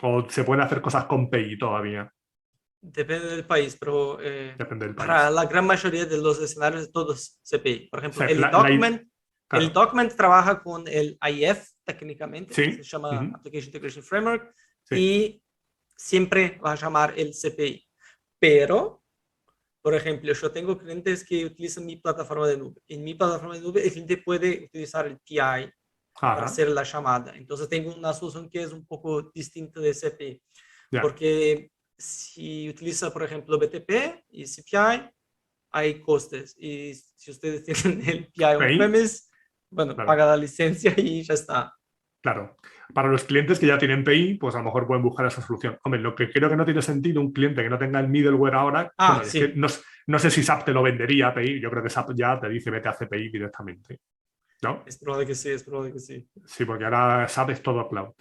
o se pueden hacer cosas con PI todavía, Depende del país, pero depende del para país. la gran mayoría de los escenarios todos CPI. Por ejemplo, La, el claro, document trabaja con el IF técnicamente, se sí, llama uh-huh, Application Integration Framework, sí, y siempre va a llamar el CPI. Pero, por ejemplo, yo tengo clientes que utilizan mi plataforma de nube. En mi plataforma de nube el cliente puede utilizar el PI para Ajá, hacer la llamada. Entonces tengo una solución que es un poco distinta de CPI, ya, porque si utiliza, por ejemplo, BTP y CPI, hay costes. Y si ustedes tienen el PI PI, on-premise, bueno, claro, paga la licencia y ya está. claro. Para los clientes que ya tienen PI, pues a lo mejor pueden buscar esa solución. Hombre, lo que creo que no tiene sentido un cliente que no tenga el middleware ahora, bueno, Ah, es que sí, no sé si SAP te lo vendería PI, yo creo que SAP ya te dice vete a CPI directamente, ¿no? es probable que sí, es probable que sí. Sí, porque ahora SAP es todo cloud.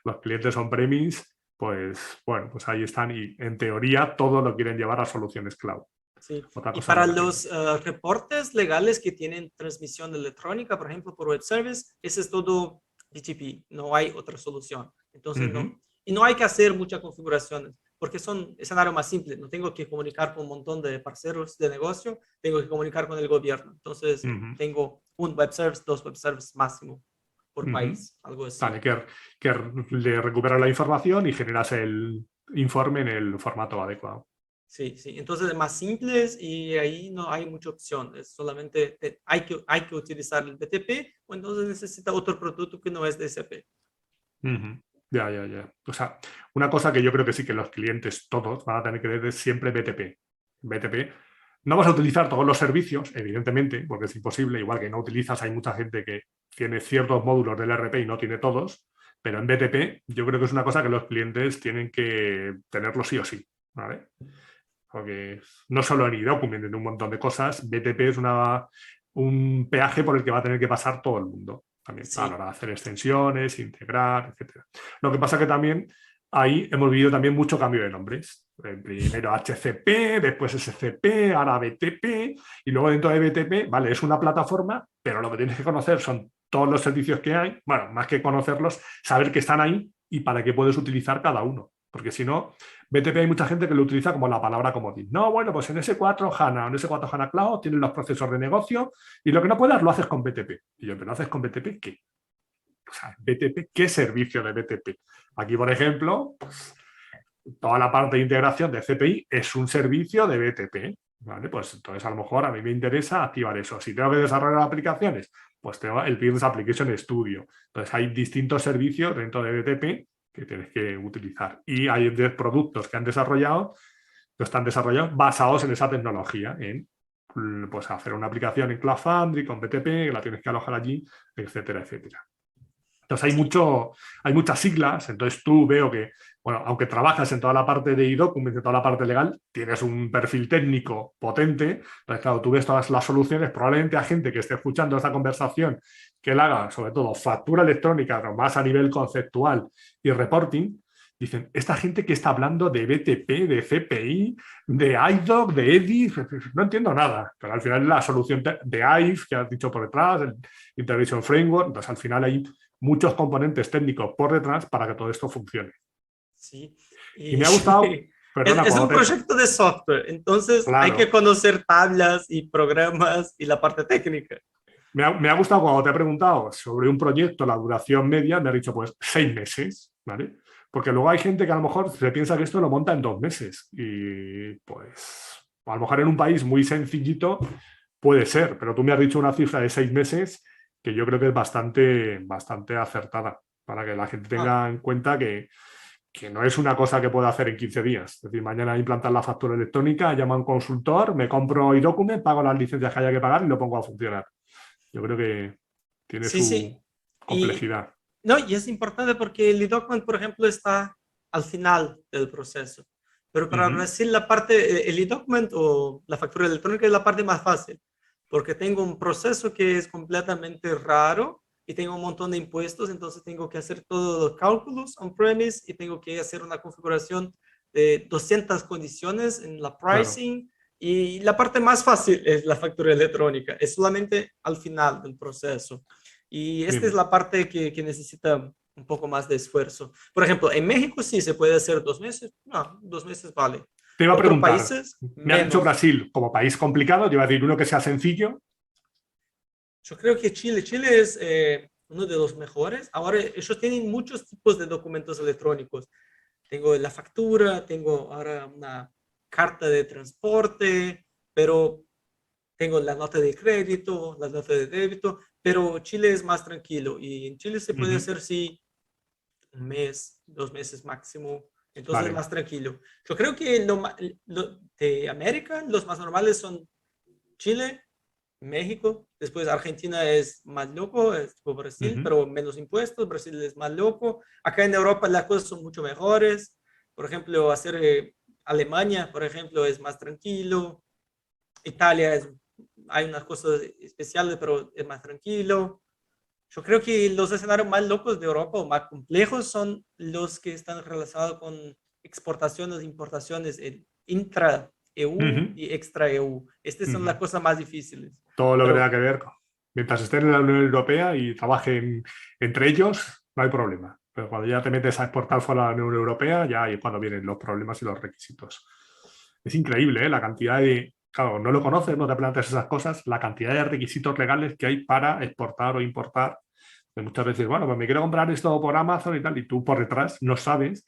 Los clientes on-premise, pues bueno, pues ahí están y en teoría todo lo quieren llevar a soluciones cloud. Sí. Otra Y cosa es lo para que tengan. los reportes legales que tienen transmisión electrónica, por ejemplo, por web service, ese es todo BGP, no hay otra solución. Entonces, Ujú, no, y no hay que hacer muchas configuraciones, porque son escenarios más simples. No tengo que comunicar con un montón de parceros de negocio, tengo que comunicar con el gobierno. Entonces, ujú, tengo un web service, dos web services máximo por ujú. país, algo así. Vale, que le recuperas la información y generas el informe en el formato adecuado. Sí, sí. Entonces es más simples y ahí no hay mucha opción. Es solamente hay que utilizar el BTP o entonces necesita otro producto que no es DCP. Ujú. Ya, ya, ya. O sea, una cosa que yo creo que sí que los clientes todos van a tener que ver es siempre BTP. BTP. No vas a utilizar todos los servicios, evidentemente, porque es imposible, igual que no utilizas, hay mucha gente que tiene ciertos módulos del RP y no tiene todos, pero en BTP yo creo que es una cosa que los clientes tienen que tenerlo sí o sí, ¿vale? Porque no solo en eDocument, en un montón de cosas, BTP es un peaje por el que va a tener que pasar todo el mundo, también a la Sí, hora de hacer extensiones, integrar, etcétera. Lo que pasa que también ahí hemos vivido también mucho cambio de nombres. Primero HCP, después SCP, ahora BTP, y luego dentro de BTP, vale, es una plataforma, pero lo que tienes que conocer son todos los servicios que hay, bueno, más que conocerlos, saber que están ahí y para qué puedes utilizar cada uno. Porque si no, BTP hay mucha gente que lo utiliza como la palabra comodín. No, bueno, pues en S4 HANA o en S4 HANA Cloud tienen los procesos de negocio y lo que no puedas lo haces con BTP. Y yo, ¿pero lo haces con BTP qué? O sea, BTP, ¿qué servicio de BTP? Aquí, por ejemplo, pues, toda la parte de integración de CPI es un servicio de BTP. ¿Vale? Pues entonces a lo mejor a mí me interesa activar eso. Si tengo que desarrollar aplicaciones, pues tengo el Business Application Studio. Entonces hay distintos servicios dentro de BTP que tienes que utilizar. Y hay 10 productos que han desarrollado, que están desarrollados basados en esa tecnología, en pues hacer una aplicación en Cloud Foundry con BTP, que la tienes que alojar allí, etcétera, etcétera. Entonces sí, hay muchas siglas, entonces tú veo que, bueno, aunque trabajas en toda la parte de e-documents, en toda la parte legal, tienes un perfil técnico potente, entonces claro, tú ves todas las soluciones, probablemente a gente que esté escuchando esta conversación, que la haga sobre todo factura electrónica, pero más a nivel conceptual y reporting, dicen, esta gente que está hablando de BTP, de CPI, de IDOC, de EDIF, no entiendo nada, pero al final la solución de IVE que has dicho por detrás, el Integration Framework, entonces al final hay muchos componentes técnicos por detrás para que todo esto funcione. sí. Y Y me ha gustado, perdona, es cuando un te... proyecto de software, entonces hay que Claro, conocer tablas y programas y la parte técnica. me ha gustado cuando te he preguntado sobre un proyecto, la duración media, me ha dicho pues 6 meses, ¿vale? Porque luego hay gente que a lo mejor se piensa que esto lo monta en 2 meses y pues a lo mejor en un país muy sencillito puede ser, pero tú me has dicho una cifra de 6 meses que yo creo que es bastante, bastante acertada para que la gente Ah, tenga en cuenta que no es una cosa que pueda hacer en 15 días. Es decir, mañana implantar la factura electrónica, llamo a un consultor, me compro iDocument, pago las licencias que haya que pagar y lo pongo a funcionar. Yo creo que tiene sí, su sí. Y complejidad. no, y es importante porque el e-document, por ejemplo, está al final del proceso. Pero Uh para -huh, Brasil, la parte, el e-document o la factura electrónica es la parte más fácil, porque tengo un proceso que es completamente raro y tengo un montón de impuestos, entonces tengo que hacer todos los cálculos on-premise y tengo que hacer una configuración de 200 condiciones en la claro. pricing. Y la parte más fácil es la factura electrónica, es solamente al final del proceso. Y esta es Dime. la parte que necesita un poco más de esfuerzo. Por ejemplo, en México sí se puede hacer 2 meses. No, 2 meses vale. Te iba a Otros preguntar, países, me has dicho menos. Brasil como país complicado, yo iba a decir uno que sea sencillo. Yo creo que Chile es uno de los mejores. Ahora ellos tienen muchos tipos de documentos electrónicos. Tengo la factura, tengo ahora una carta de transporte, pero tengo la nota de crédito, la nota de débito, pero Chile es más tranquilo y en Chile se puede Ujú. hacer, sí, un mes, 2 meses máximo, entonces Vale. más tranquilo. Yo creo que de América los más normales son Chile, México, después Argentina es más loco, es tipo Brasil, Ujú. pero menos impuestos, Brasil es más loco. Acá en Europa las cosas son mucho mejores. Por ejemplo, Alemania, por ejemplo, es más tranquilo. Italia hay unas cosas especiales, pero es más tranquilo. Yo creo que los escenarios más locos de Europa o más complejos son los que están relacionados con exportaciones e importaciones intra-EU Ujú. y extra-EU. Estas son las Ujú. cosas más difíciles. Todo lo que tenga Pero que ver, mientras estén en la Unión Europea y trabajen entre ellos, no hay problema. Pero cuando ya te metes a exportar fuera de la Unión Europea, ya ahí es cuando vienen los problemas y los requisitos. Es increíble, ¿eh? La cantidad de... Claro, no lo conoces, no te planteas esas cosas, la cantidad de requisitos legales que hay para exportar o importar. Que muchas veces, bueno, pues me quiero comprar esto por Amazon y tal, y tú por detrás no sabes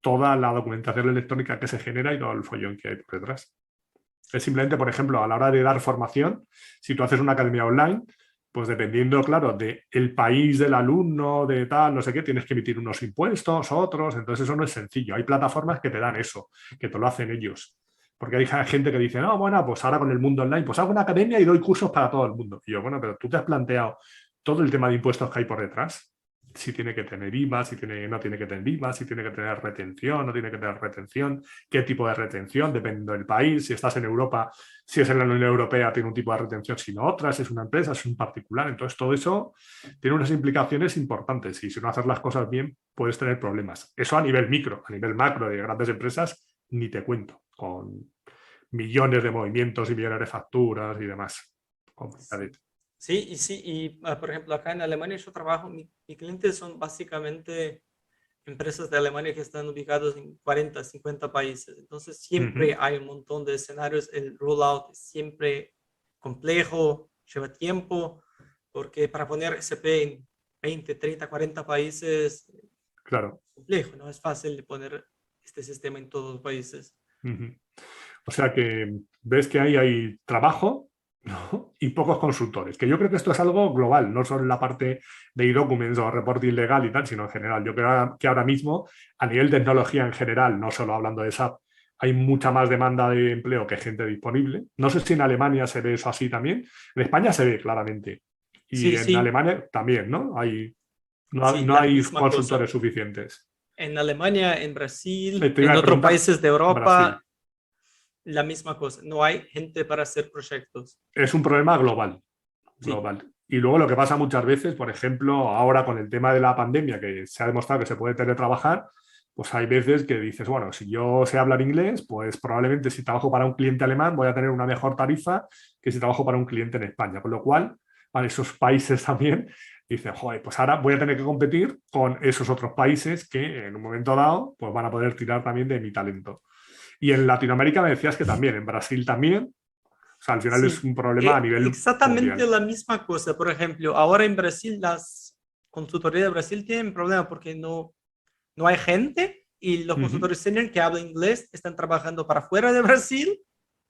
toda la documentación electrónica que se genera y todo el follón que hay por detrás. Es simplemente, por ejemplo, a la hora de dar formación, si tú haces una academia online, pues dependiendo, claro, del país del alumno, de tal, no sé qué, tienes que emitir unos impuestos, otros, entonces eso no es sencillo. Hay plataformas que te dan eso, que te lo hacen ellos. Porque hay gente que dice, no, bueno, pues ahora con el mundo online, pues hago una academia y doy cursos para todo el mundo. Y yo, bueno, pero tú te has planteado todo el tema de impuestos que hay por detrás. Si tiene que tener IVA, si tiene, no tiene que tener IVA, si tiene que tener retención, no tiene que tener retención, qué tipo de retención, dependiendo del país. Si estás en Europa, si es en la Unión Europea, tiene un tipo de retención, si no otra, si es una empresa, si es un particular. Entonces, todo eso tiene unas implicaciones importantes y si no haces las cosas bien, puedes tener problemas. Eso a nivel micro, a nivel macro de grandes empresas, ni te cuento, con millones de movimientos y millones de facturas y demás. sí, Complicadito. sí, y por ejemplo, acá en Alemania yo trabajo, mis clientes son básicamente empresas de Alemania que están ubicados en 40, 50 países. Entonces siempre Ujú. hay un montón de escenarios. El rollout es siempre complejo, lleva tiempo, porque para poner SP en 20, 30, 40 países, Claro. complejo, no es fácil de poner este sistema en todos los países. Ujú. O sea que ves que ahí hay trabajo, ¿no? Y pocos consultores, que yo creo que esto es algo global, no solo en la parte de e-documents o reporting legal y tal, sino en general. Yo creo que ahora mismo, a nivel de tecnología en general, no solo hablando de SAP, hay mucha más demanda de empleo que gente disponible. No sé si en Alemania se ve eso así también. En España se ve claramente. Y Sí, en sí, Alemania también, ¿no? sí, No la hay misma cosa. consultores suficientes. En Alemania, en Brasil, Te iba en a otros preguntar, países de Europa, Brasil. la misma cosa. No hay gente para hacer proyectos. Es un problema global. Sí, Global. Y luego lo que pasa muchas veces, por ejemplo, ahora con el tema de la pandemia, que se ha demostrado que se puede teletrabajar, pues hay veces que dices, bueno, si yo sé hablar inglés, pues probablemente si trabajo para un cliente alemán voy a tener una mejor tarifa que si trabajo para un cliente en España. Con lo cual, para esos países también dicen, joder, pues ahora voy a tener que competir con esos otros países que en un momento dado pues van a poder tirar también de mi talento. Y en Latinoamérica me decías que también, en Brasil también, o sea, al final es sí, un problema a nivel exactamente mundial. la misma cosa. Por ejemplo, ahora en Brasil, las consultorías de Brasil tienen problema porque no hay gente y los Ujú. consultores senior que hablan inglés están trabajando para fuera de Brasil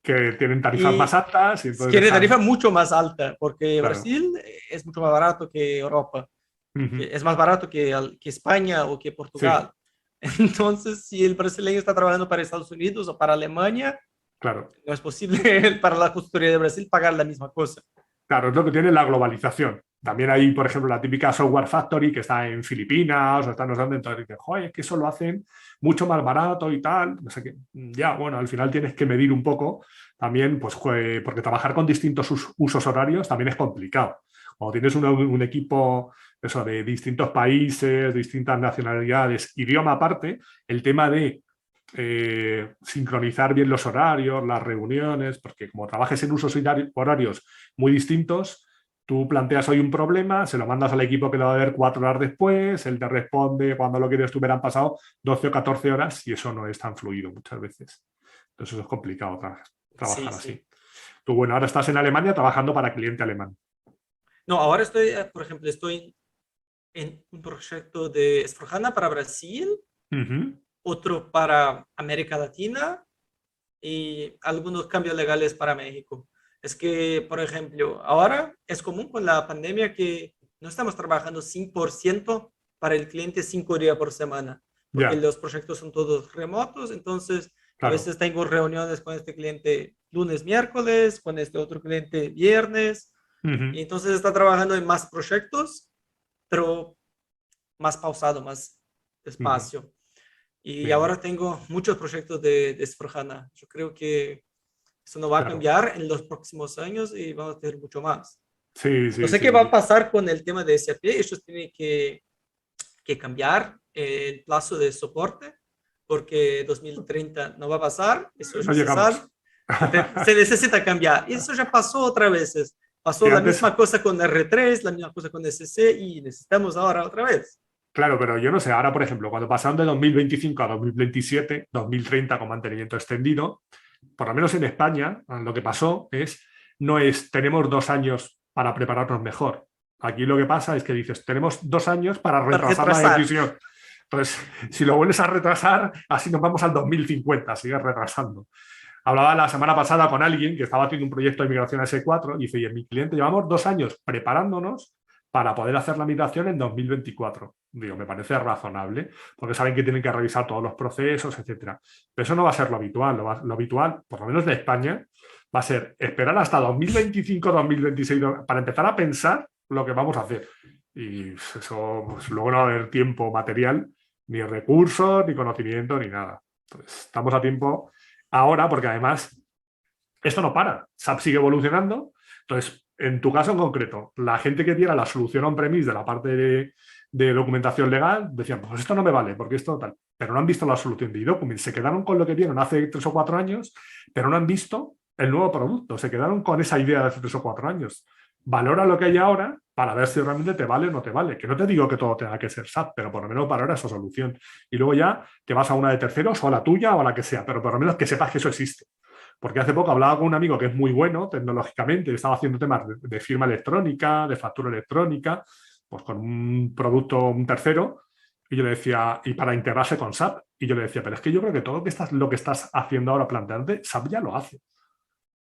Que tienen tarifas más y altas y entonces quieren tarifa dejan, mucho más alta porque claro. Brasil es mucho más barato que Europa, Ujú. es más barato que España o que Sí, Portugal. Entonces, si el brasileño está trabajando para Estados Unidos o para Alemania, claro. no es posible para la consultoría de Brasil pagar la misma cosa. Claro, es lo que tiene la globalización. También hay, por ejemplo, la típica software factory que está en Filipinas o está no sé dónde, entonces dices, joder, es que eso lo hacen mucho más barato y tal. No sé qué. Ya, bueno, al final tienes que medir un poco también, pues, porque trabajar con distintos usos horarios también es complicado. O tienes un equipo eso, de distintos países, distintas nacionalidades, idioma aparte, el tema de sincronizar bien los horarios, las reuniones, porque como trabajes en usos horarios muy distintos, tú planteas hoy un problema, se lo mandas al equipo que lo va a ver 4 horas después, él te responde cuando lo quieres tú, hubieran pasado 12 o 14 horas y eso no es tan fluido muchas veces. Entonces eso es complicado Sí, trabajar sí. así. Tú, bueno, ahora estás en Alemania trabajando para cliente alemán. No, ahora estoy, por ejemplo, estoy en un proyecto de S/4HANA para Brasil, Ujú. otro para América Latina y algunos cambios legales para México. es que, por ejemplo, ahora es común con la pandemia que no estamos trabajando 100% para el cliente 5 días por semana, porque Ya, los proyectos son todos remotos, entonces a claro. veces tengo reuniones con este cliente lunes, miércoles, con este otro cliente viernes, y Ujú, entonces está trabajando en más proyectos, pero más pausado, más ujú. despacio. Y Bien, ahora tengo muchos proyectos de S4HANA. Yo creo que eso no va a claro. cambiar en los próximos años y vamos a tener mucho más. Sí, No sí, sé qué va a sí. pasar con el tema de SAP. Ellos tienen que cambiar el plazo de soporte porque 2030 no va a pasar. Eso No ya se llegamos. sabe. Se necesita cambiar. Y eso ya pasó otras veces. Pasó Sí, la antes, misma cosa con R3, la misma cosa con SC y necesitamos ahora otra vez. claro, pero yo no sé, ahora, por ejemplo, cuando pasaron de 2025 a 2027, 2030 con mantenimiento extendido, por lo menos en España, lo que pasó no es tenemos 2 años para prepararnos mejor. Aquí lo que pasa es que dices, tenemos 2 años para Para retrasar la retrasar. decisión. Entonces, si lo vuelves a retrasar, así nos vamos al 2050, sigues retrasando. Hablaba la semana pasada con alguien que estaba haciendo un proyecto de migración a S4 y dice, oye, mi cliente, llevamos 2 años preparándonos para poder hacer la migración en 2024. Digo, me parece razonable, porque saben que tienen que revisar todos los procesos, etcétera. Pero eso no va a ser lo habitual. Lo habitual, por lo menos de España, va a ser esperar hasta 2025, 2026 para empezar a pensar lo que vamos a hacer. Y eso, pues, luego no va a haber tiempo material, ni recursos, ni conocimiento, ni nada. Entonces, estamos a tiempo ahora, porque además esto no para. SAP sigue evolucionando. Entonces, en tu caso en concreto, la gente que diera la solución on-premise de la parte de documentación legal decían, pues esto no me vale, porque esto tal. Pero no han visto la solución de eDocument. Se quedaron con lo que vieron hace 3 o 4 años, pero no han visto el nuevo producto. Se quedaron con esa idea de hace 3 o 4 años. Valora lo que hay ahora para ver si realmente te vale o no te vale. Que no te digo que todo tenga que ser SAP, pero por lo menos valora esa solución. Y luego ya te vas a una de terceros o a la tuya o a la que sea, pero por lo menos que sepas que eso existe. Porque hace poco hablaba con un amigo que es muy bueno tecnológicamente, estaba haciendo temas de firma electrónica, de factura electrónica, pues con un producto, un tercero, y yo le decía, y para integrarse con SAP, y yo le decía, pero es que yo creo que todo lo que estás haciendo ahora planteante, SAP ya lo hace.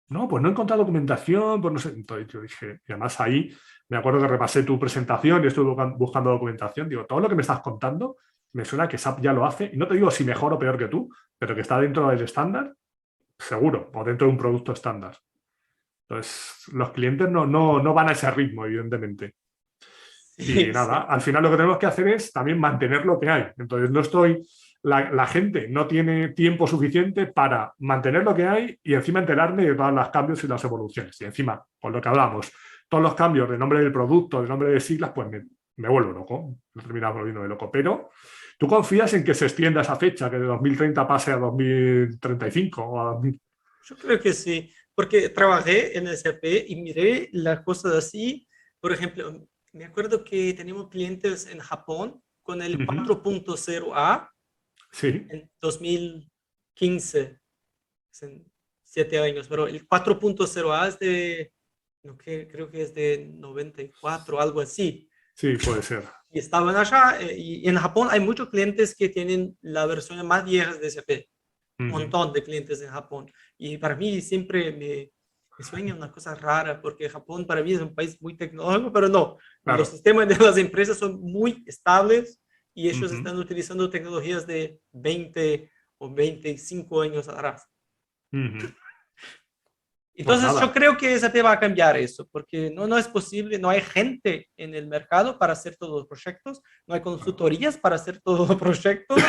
No, pues no he encontrado documentación, pues no sé. Entonces yo dije, y además ahí me acuerdo que repasé tu presentación y estuve buscando documentación. Digo, todo lo que me estás contando me suena que SAP ya lo hace, y no te digo si mejor o peor que tú, pero que está dentro del estándar seguro, o dentro de un producto estándar. Entonces, los clientes no van a ese ritmo, evidentemente. Y Sí, nada, sí. al final lo que tenemos que hacer es también mantener lo que hay. Entonces, no estoy, la gente no tiene tiempo suficiente para mantener lo que hay y encima enterarme de todos los cambios y las evoluciones. Y encima, con lo que hablamos, todos los cambios de nombre del producto, de nombre de siglas, pues me vuelvo loco, me termino volviendo de loco. Pero tú confías en que se extienda esa fecha, que de 2030 pase a 2035 o a 2000. Yo creo que sí, porque trabajé en SAP y miré las cosas así. Por ejemplo, me acuerdo que teníamos clientes en Japón con el Ujú. 4.0A Sí, en 2015, hace 7 años, pero el 4.0A es de, no, creo que es de 94, algo así. sí, puede ser. Y estaban allá, y en Japón hay muchos clientes que tienen la versión más vieja de SAP, un Ujú. montón de clientes en Japón. Y para mí siempre me sueña una cosa rara, porque Japón para mí es un país muy tecnológico, pero no, los Claro. sistemas de las empresas son muy estables y ellos Ujú. están utilizando tecnologías de 20 o 25 años atrás. Ujú. Pues Entonces yo nada, creo que SAP va a cambiar eso, porque no es posible, no hay gente en el mercado para hacer todos los proyectos, no hay claro. consultorías para hacer todos los proyectos.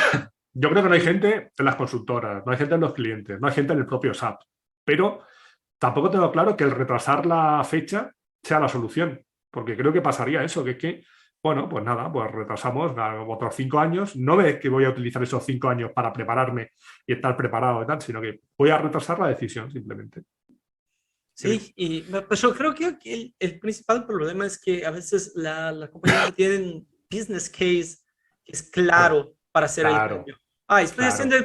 Yo creo que no hay Y gente en las consultoras, no hay gente en los clientes, no hay gente en el propio SAP. Pero tampoco tengo claro que el retrasar la fecha sea la solución, porque creo que pasaría eso, que es que, bueno, pues nada, pues retrasamos otros 5 años. No es que voy a utilizar esos 5 años para prepararme y estar preparado y tal, sino que voy a retrasar la decisión simplemente. Creo. sí, pues yo creo que el principal problema es que a veces la compañía no tiene un business case que es Claro, claro para hacer el claro, cambio. Ah, estoy haciendo claro.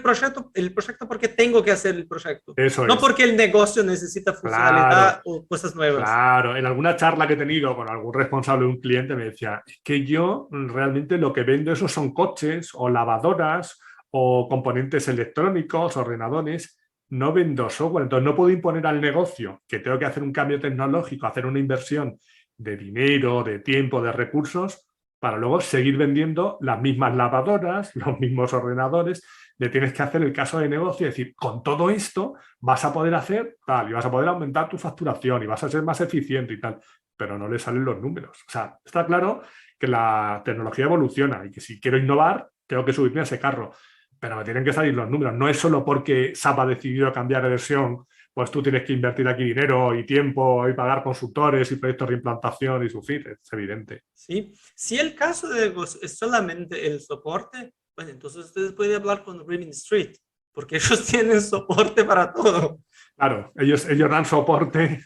el proyecto porque tengo que hacer el proyecto, Eso no es. porque el negocio necesita funcionalidad Claro, o cosas nuevas. claro. En alguna charla que he tenido con algún responsable de un cliente me decía, es que yo realmente lo que vendo esos son coches o lavadoras o componentes electrónicos, ordenadores. no vendo software, entonces no puedo imponer al negocio que tengo que hacer un cambio tecnológico, hacer una inversión de dinero, de tiempo, de recursos, para luego seguir vendiendo las mismas lavadoras, los mismos ordenadores. Le tienes que hacer el caso de negocio y decir, con todo esto vas a poder hacer tal, y vas a poder aumentar tu facturación y vas a ser más eficiente y tal, pero no le salen los números. O sea, está claro que la tecnología evoluciona y que si quiero innovar, tengo que subirme a ese carro, pero me tienen que salir los números. No es solo porque SAP ha decidido cambiar de versión, pues tú tienes que invertir aquí dinero y tiempo y pagar consultores y proyectos de implantación y sufrir, es evidente. ¿Sí? Si el caso de Egos es solamente el soporte, pues entonces ustedes pueden hablar con Rimini Street, porque ellos tienen soporte para todo. Claro, ellos dan soporte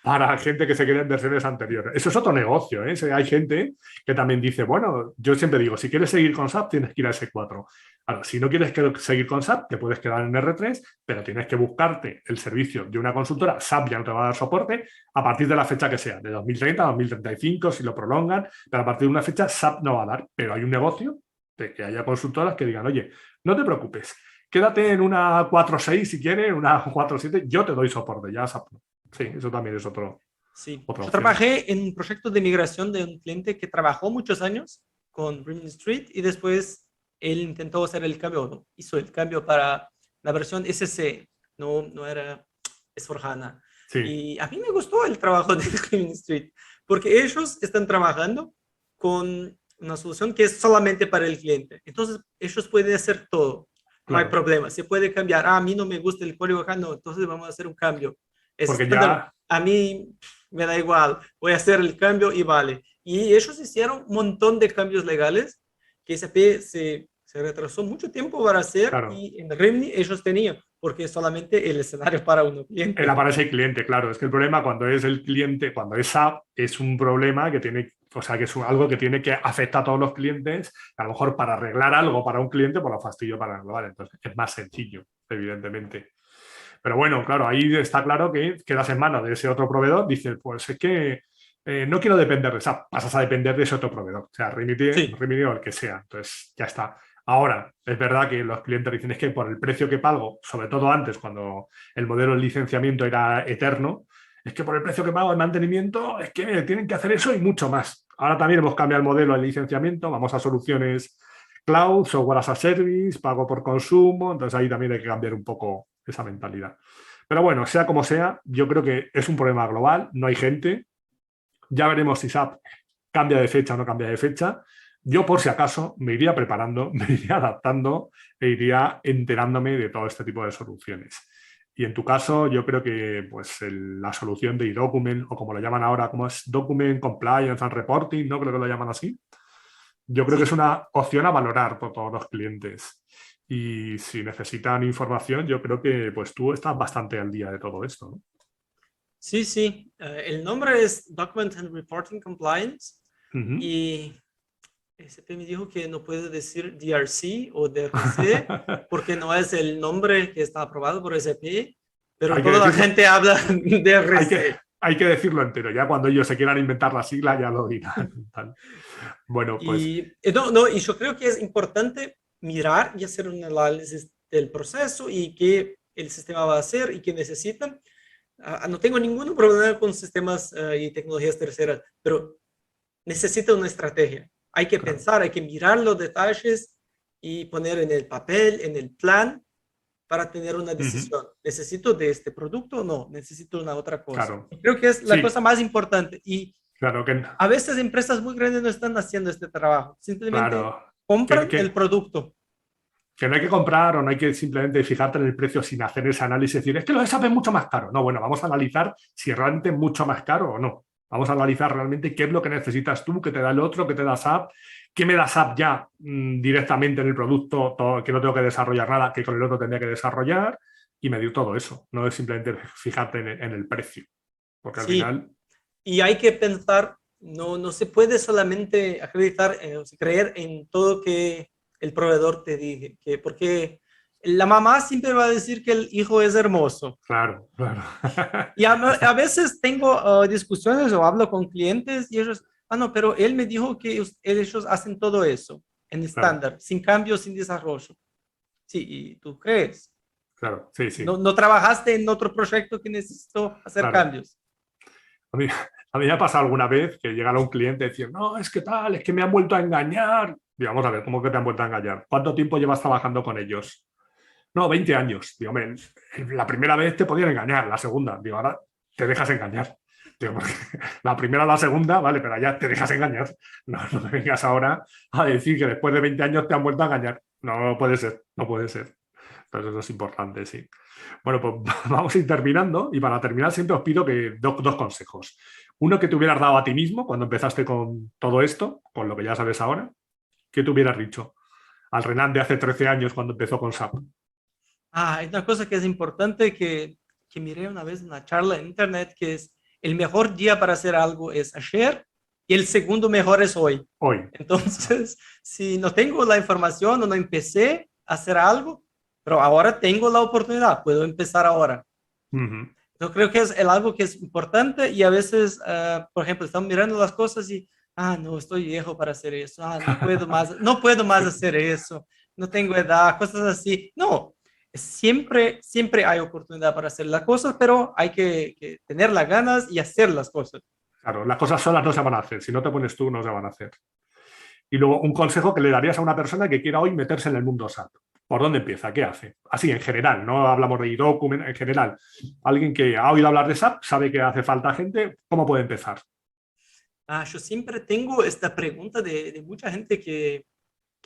para gente que se queda en versiones anteriores. Eso es otro negocio, ¿eh? Hay gente que también dice, bueno, yo siempre digo, si quieres seguir con SAP, tienes que ir a S4. Ahora, si no quieres seguir con SAP, te puedes quedar en R3, pero tienes que buscarte el servicio de una consultora. SAP ya no te va a dar soporte a partir de la fecha que sea, de 2030 a 2035, si lo prolongan, pero a partir de una fecha SAP no va a dar. Pero hay un negocio de que haya consultoras que digan, oye, no te preocupes, quédate en una 4.6 si quieres, una 4.7, yo te doy soporte, ya SAP no. Sí, eso también es otra Sí, yo opción. trabajé en un proyecto de migración de un cliente que trabajó muchos años con Rimini Street y después él intentó hacer el cambio, no, hizo el cambio para la versión SC, no era S4HANA. Sí, Y a mí me gustó el trabajo de Rimini Street porque ellos están trabajando con una solución que es solamente para el cliente. Entonces, ellos pueden hacer todo. No hay claro. problema. Se puede cambiar. Ah, a mí no me gusta el código acá, no. Entonces vamos a hacer un cambio. Es Porque estándar. ya, A mí me da igual. Voy a hacer el cambio y vale. Y ellos hicieron un montón de cambios legales que SAP se retrasó mucho tiempo para hacer claro, y en Rimini ellos tenían, porque es solamente el escenario para uno él cliente. aparece el cliente, claro. Es que el problema cuando es el cliente, cuando es SAP, es un problema que tiene, o sea, que es algo que tiene que afectar a todos los clientes. A lo mejor para arreglar algo para un cliente, pues lo fastidio para el global. Entonces, es más sencillo, evidentemente. Pero bueno, claro, ahí está claro que quedas en manos de ese otro proveedor. Dices, pues es que no quiero depender de SAP, pasas a depender de ese otro proveedor, o sea, Sí, Remedy o el que sea. Entonces, ya está. Ahora, es verdad que los clientes dicen es que por el precio que pago, sobre todo antes, cuando el modelo de licenciamiento era eterno, es que por el precio que pago de mantenimiento, es que tienen que hacer eso y mucho más. Ahora también hemos cambiado el modelo de licenciamiento, vamos a soluciones cloud, software as a service, pago por consumo, entonces ahí también hay que cambiar un poco esa mentalidad. Pero bueno, sea como sea, yo creo que es un problema global, no hay gente. Ya veremos si SAP cambia de fecha o no cambia de fecha. Yo, por si acaso, me iría preparando, me iría adaptando e iría enterándome de todo este tipo de soluciones. Y en tu caso, yo creo que pues, la solución de eDocument, o como lo llaman ahora, como es Document Compliance and Reporting, ¿no? Creo que lo llaman así. Yo creo que es sí. una opción a valorar por todos los clientes. Y si necesitan información, yo creo que pues tú estás bastante al día de todo esto, ¿no? Sí, sí. El nombre es Document and Reporting Compliance Ujú. y SAP me dijo que no puede decir DRC o DRC porque no es el nombre que está aprobado por SAP, pero Hay que toda la decirlo, gente habla hay que, DRC. hay que decirlo entero. Ya cuando ellos se quieran inventar la sigla, ya lo dirán. Bueno, pues Y no, y yo creo que es importante mirar y hacer un análisis del proceso y qué el sistema va a hacer y qué necesitan. No tengo ningún problema con sistemas y tecnologías terceras, pero necesita una estrategia. Hay que claro. pensar, hay que mirar los detalles y poner en el papel, en el plan, para tener una Ujú. decisión. ¿Necesito de este producto o no? ¿Necesito una otra cosa? Claro. Creo que es la Sí, cosa más importante. Y claro que a veces empresas muy grandes no están haciendo este trabajo. Simplemente claro. Que, compran el que, producto. que no hay que comprar o no hay que simplemente fijarte en el precio sin hacer ese análisis y decir, es que lo de SAP es mucho más caro. No, bueno, vamos a analizar si realmente es mucho más caro o no. Vamos a analizar realmente qué es lo que necesitas tú, qué te da el otro, qué te da SAP, qué me da SAP ya directamente en el producto, que no tengo que desarrollar nada, que con el otro tendría que desarrollar y medir todo eso. No es simplemente fijarte en el precio, porque al Sí, final, y hay que pensar, no se puede solamente acreditar, o sea, creer en todo que el proveedor te dice, porque la mamá siempre va a decir que el hijo es hermoso. claro, claro. Y a Está, veces tengo discusiones o hablo con clientes y ellos, no, pero él me dijo que ellos hacen todo eso en claro, estándar, sin cambio, sin desarrollo. Sí, ¿y tú crees? claro, sí, sí. No, no trabajaste en otro proyecto que necesitó hacer Claro. cambios. A mí, a mí me ha pasado alguna vez que llegara un cliente y decir, no, es que tal, es que me han vuelto a engañar. Digo, vamos a ver, ¿cómo que te han vuelto a engañar? ¿Cuánto tiempo llevas trabajando con ellos? No, 20 años. Digo, "Men, la primera vez te podían engañar, la segunda. Digo, ahora te dejas engañar. Digo, porque la primera o la segunda, vale, pero ya te dejas engañar. No, no me vengas ahora a decir que después de 20 años te han vuelto a engañar. No puede ser, no puede ser. Entonces eso es importante, sí. Bueno, pues vamos a ir terminando y para terminar siempre os pido que dos consejos. Uno que te hubieras dado a ti mismo cuando empezaste con todo esto, con lo que ya sabes ahora. ¿Qué te hubieras dicho al Renan de hace 13 años cuando empezó con SAP? Hay una cosa que es importante que miré una vez en una charla en internet, que es el mejor día para hacer algo es ayer y el segundo mejor es hoy. Hoy. Entonces, si no tengo la información o no empecé a hacer algo, pero ahora tengo la oportunidad, puedo empezar ahora. Ujú. Yo creo que es algo que es importante y a veces, por ejemplo, estamos mirando las cosas y, no, estoy viejo para hacer eso, no puedo más hacer eso, no tengo edad, cosas así. No, siempre hay oportunidad para hacer las cosas, pero hay que tener las ganas y hacer las cosas. Claro, las cosas solas no se van a hacer. Si no te pones tú, no se van a hacer. Y luego, un consejo que le darías a una persona que quiera hoy meterse en el mundo SAP. ¿Por dónde empieza? ¿Qué hace? Así, en general, no hablamos de document, en general. Alguien que ha oído hablar de SAP, sabe que hace falta gente, ¿cómo puede empezar? Yo siempre tengo esta pregunta de mucha gente que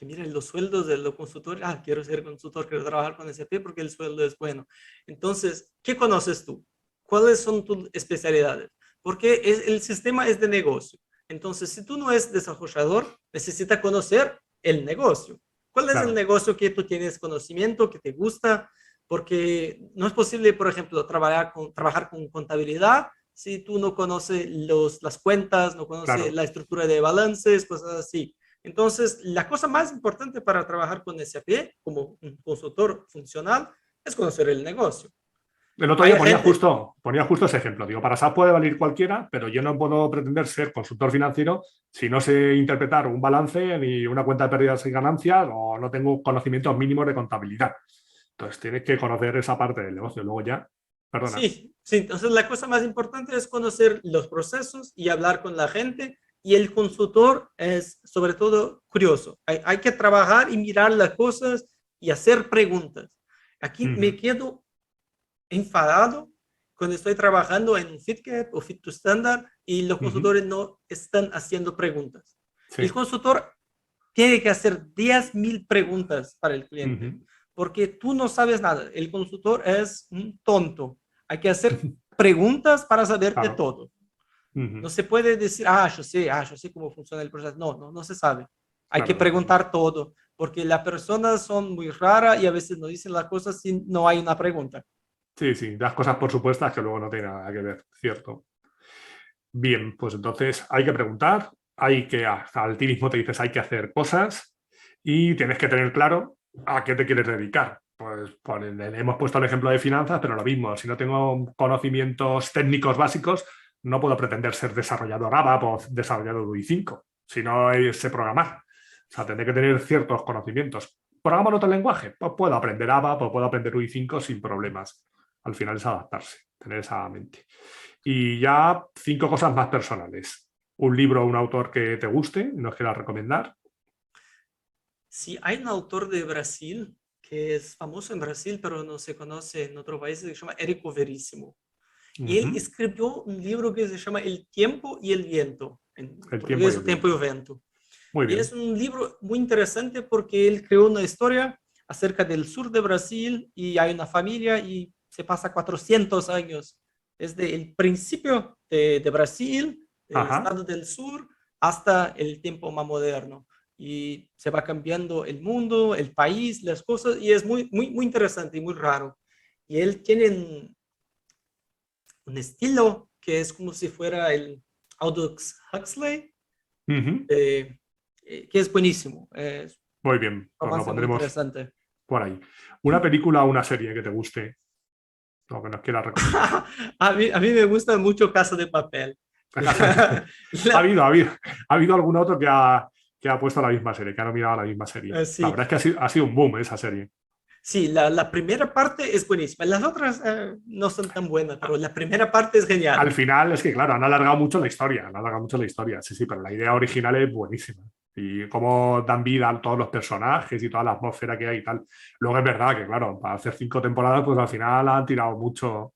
miren los sueldos de los consultores. Quiero ser consultor, quiero trabajar con SAP porque el sueldo es bueno. Entonces, ¿qué conoces tú? ¿Cuáles son tus especialidades? Porque el sistema es de negocio. Entonces, si tú no eres desarrollador, necesitas conocer el negocio. ¿Cuál es el Claro, negocio que tú tienes conocimiento, que te gusta? Porque no es posible, por ejemplo, trabajar con contabilidad si tú no conoces las cuentas, no conoces claro. la estructura de balances, cosas así. Entonces, la cosa más importante para trabajar con SAP como un consultor funcional es conocer el negocio. El otro Hay día gente, ponía justo ese ejemplo. Digo, para SAP puede valer cualquiera, pero yo no puedo pretender ser consultor financiero si no sé interpretar un balance ni una cuenta de pérdidas y ganancias o no tengo conocimientos mínimos de contabilidad. Entonces tienes que conocer esa parte del negocio. Luego ya, perdona. sí, sí, entonces la cosa más importante es conocer los procesos y hablar con la gente. Y el consultor es sobre todo curioso. Hay que trabajar y mirar las cosas y hacer preguntas. Aquí me Ujú. quedo enfadado cuando estoy trabajando en un FitCap o Fit to Standard y los Ujú. consultores no están haciendo preguntas. El Sí. consultor tiene que hacer 10.000 preguntas para el cliente, Ujú. porque tú no sabes nada. El consultor es un tonto. Hay que hacer preguntas para saber de Claro. todo. Ujú. No se puede decir, yo sé cómo funciona el proceso. No, no, no se sabe. Hay que Claro, no. preguntar todo, porque las personas son muy raras y a veces no dicen las cosas si no hay una pregunta. Sí, sí, das cosas por supuestas que luego no tienen nada que ver, cierto. Bien, pues entonces hay que preguntar, hay que, al ti mismo te dices, hay que hacer cosas y tienes que tener claro a qué te quieres dedicar. Pues hemos puesto el ejemplo de finanzas, pero lo mismo, si no tengo conocimientos técnicos básicos, no puedo pretender ser desarrollador ABAP o desarrollador UI5, si no sé programar. O sea, tendré que tener ciertos conocimientos. ¿Programo en otro lenguaje? Pues puedo aprender ABAP o puedo aprender UI5 sin problemas. Al final es adaptarse, tener esa mente. Y ya 5 cosas más personales. Un libro o un autor que te guste, nos quieras recomendar. Sí, hay un autor de Brasil que es famoso en Brasil, pero no se conoce en otros países, que se llama Érico Veríssimo. Y él Ujú. escribió un libro que se llama El tiempo y el viento, en El tiempo y portugués, el O Tempo y viento. o Vento. Muy Y es bien. un libro muy interesante porque él creó una historia acerca del sur de Brasil y hay una familia y se pasa 400 años desde el principio de Brasil, del Ajá. estado del sur, hasta el tiempo más moderno. Y se va cambiando el mundo, el país, las cosas, y es muy, muy, muy interesante y muy raro. Y él tiene un estilo que es como si fuera el Aldous Huxley, Ujú. que es buenísimo. Es Muy bien. un Pues lo romance muy pondremos interesante. por ahí. Una película o una serie que te guste o que nos quieras recomendar. A mí me gusta mucho Casa de Papel. Ha La- la- habido, ha habido, ha habido algún otro que ha puesto la misma serie, que ha nominado la misma serie. La sí, verdad es que ha sido un boom esa serie. Sí, la primera parte es buenísima. Las otras no son tan buenas, pero la primera parte es Al genial. final es que, claro, han alargado mucho la historia, han alargado mucho la historia, sí, sí, pero la idea original es buenísima. Y cómo dan vida a todos los personajes y toda la atmósfera que hay y tal. Luego es verdad que, claro, para hacer 5 temporadas, pues al final han tirado mucho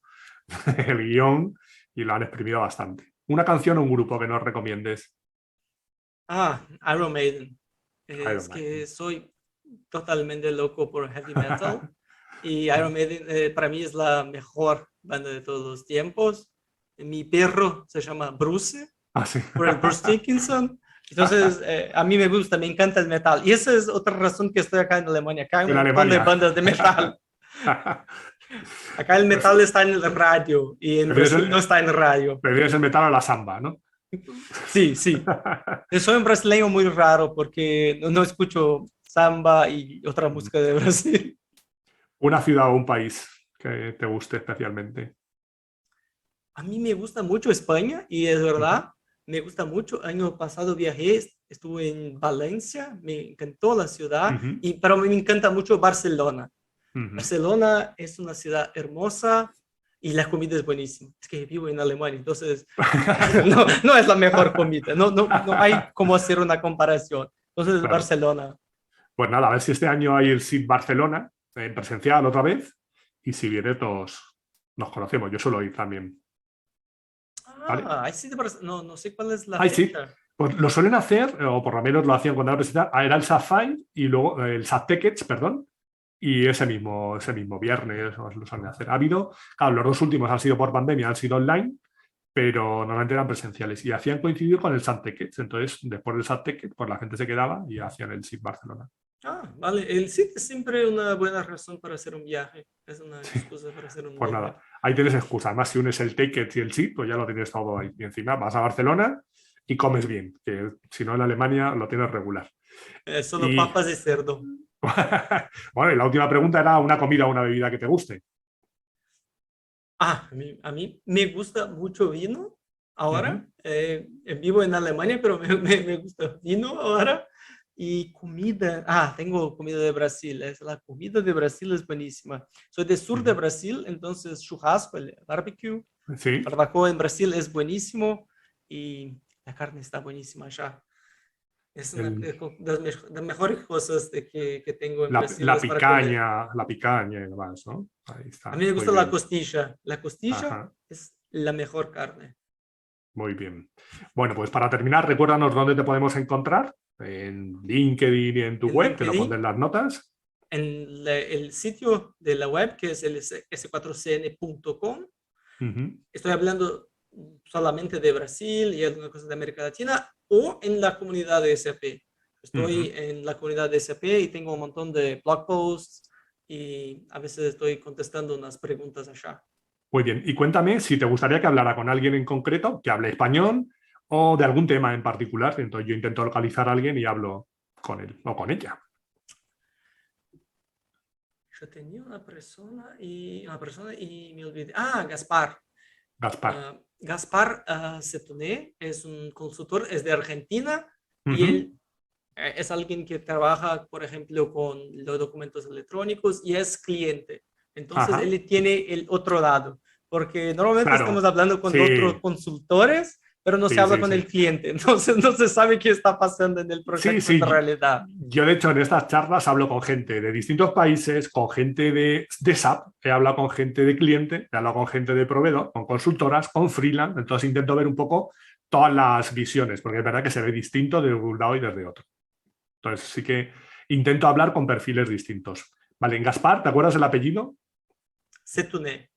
el guión y lo han exprimido bastante. Una canción o un grupo que nos recomiendes. Iron Maiden. Iron Es Maiden. que soy totalmente loco por heavy metal y Iron Maiden para mí es la mejor banda de todos los tiempos. Mi perro se llama Bruce, Ah, sí. por el Bruce Dickinson. Entonces, a mí me gusta, me encanta el metal. Y esa es otra razón que estoy acá en Alemania. Acá hay un En montón de Alemania. bandas de metal. Acá el Pues metal está en el radio y en prefieres Brasil no el, está en el radio. prefieres el metal a la samba, ¿no? Sí, sí. Yo soy un brasileño muy raro porque no escucho samba y otra música de Brasil. Una ciudad o un país que te guste especialmente. A mí me gusta mucho España y es Ujú, verdad, me gusta mucho. Año pasado viajé, estuve en Valencia, me encantó la ciudad, ujú, pero me encanta mucho Barcelona. ujú. Barcelona es una ciudad hermosa y la comida es buenísima. Es que vivo en Alemania, entonces no es la mejor comida, no hay cómo hacer una comparación. Entonces, Claro. Barcelona. Pues nada, a ver si este año hay el SIT Barcelona en presencial otra vez y si viene nos conocemos. Yo suelo ir también. ¿Vale? Ahí sí de no sé cuál es la Ay, sí. fecha. Pues lo suelen hacer, o por lo menos lo hacían cuando era presencial, era el Sapphire y luego el Tickets, perdón, y ese mismo viernes lo suelen hacer. Ha habido, claro, los dos últimos han sido por pandemia, han sido online, pero normalmente eran presenciales y hacían coincidir con el Tickets. Entonces, después del Tickets, pues la gente se quedaba y hacían el SIT Barcelona. Vale, el sitio es siempre una buena razón para hacer un viaje. Es una excusa para hacer un Pues viaje. nada, ahí tienes excusa. Además, si unes el Tickets y el SIT, pues ya lo tienes todo ahí. Y encima vas a Barcelona y comes bien, que si no en Alemania lo tienes regular. Solo Y papas y cerdo. bueno, y la última pregunta era una comida o una bebida que te guste. A mí me gusta mucho vino Ujú, ahora. Vivo en Alemania, pero me gusta vino ahora. Y comida. Tengo comida de Brasil. La comida de Brasil es buenísima. Soy del sur de ujú. Brasil, entonces churrasco, el barbecue, Sí, barbacoa en Brasil es buenísimo y la carne está buenísima allá. Es una el- de las mejores cosas que tengo en Brasil es para comer. la picaña y demás, ¿no? Ahí A está, mí me muy gusta la bien. costilla. La costilla Ajá, es la mejor carne. muy bien. Bueno, pues para terminar, recuérdanos dónde te podemos encontrar, en LinkedIn y en tu En web, te lo pondré en LinkedIn, las notas. en el sitio de la web que es el s4cn.com. Ujú, Estoy hablando solamente de Brasil y algunas cosas de América Latina o en la comunidad de SAP. Estoy ujú. en la comunidad de SAP y tengo un montón de blog posts y a veces estoy contestando unas preguntas allá. Muy bien. Y cuéntame si te gustaría que hablara con alguien en concreto que hable español o de algún tema en particular. Entonces yo intento localizar a alguien y hablo con él o con ella. Yo tenía una persona y me olvidé. Gaspar. Gaspar. Gaspar Setoné es un consultor, es de Argentina y Ujú. él es alguien que trabaja, por ejemplo, con los documentos electrónicos y es cliente. Entonces, Ajá. él tiene el otro lado, porque normalmente estamos Claro. hablando con otros Sí, consultores, pero no se sí, habla sí, con sí. el cliente. Entonces, no se sabe qué está pasando en el Sí, proyecto en sí. realidad. Yo, de hecho, en estas charlas hablo con gente de distintos países, con gente de SAP, he hablado con gente de cliente, he hablado con gente de proveedor, con consultoras, con freelance. Entonces intento ver un poco todas las visiones, porque es verdad que se ve distinto de un lado y desde otro. Entonces sí que intento hablar con perfiles distintos. Vale, en Gaspar, ¿te acuerdas el apellido? Setune.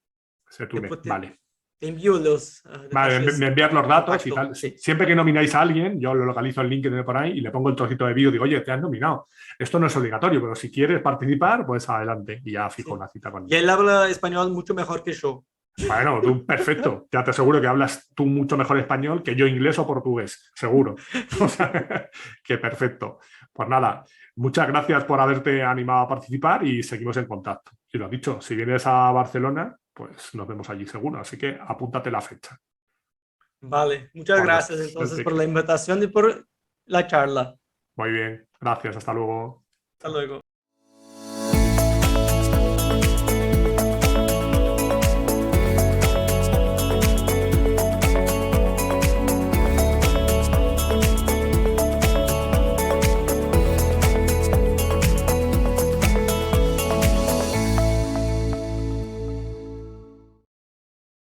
Setune, Después vale. te envío los Vale, me detalles envías los de datos y contacto. tal. Sí, Siempre que nomináis a alguien, yo lo localizo en LinkedIn por ahí y le pongo el trocito de vídeo. Digo, oye, te han nominado. Esto no es obligatorio, pero si quieres participar, pues adelante. Y ya fijo sí. una cita con Y él. él habla español mucho mejor que yo. Bueno, tú perfecto. Ya te aseguro que hablas tú mucho mejor español que yo inglés o portugués, seguro. O sea, que perfecto. Pues nada, muchas gracias por haberte animado a participar y seguimos en contacto. Y lo dicho, si vienes a Barcelona, pues nos vemos allí seguro. Así que apúntate la fecha. Vale, muchas Por gracias el entonces por la ticket. invitación y por la charla. Muy bien, gracias, hasta luego. Hasta Chao. luego.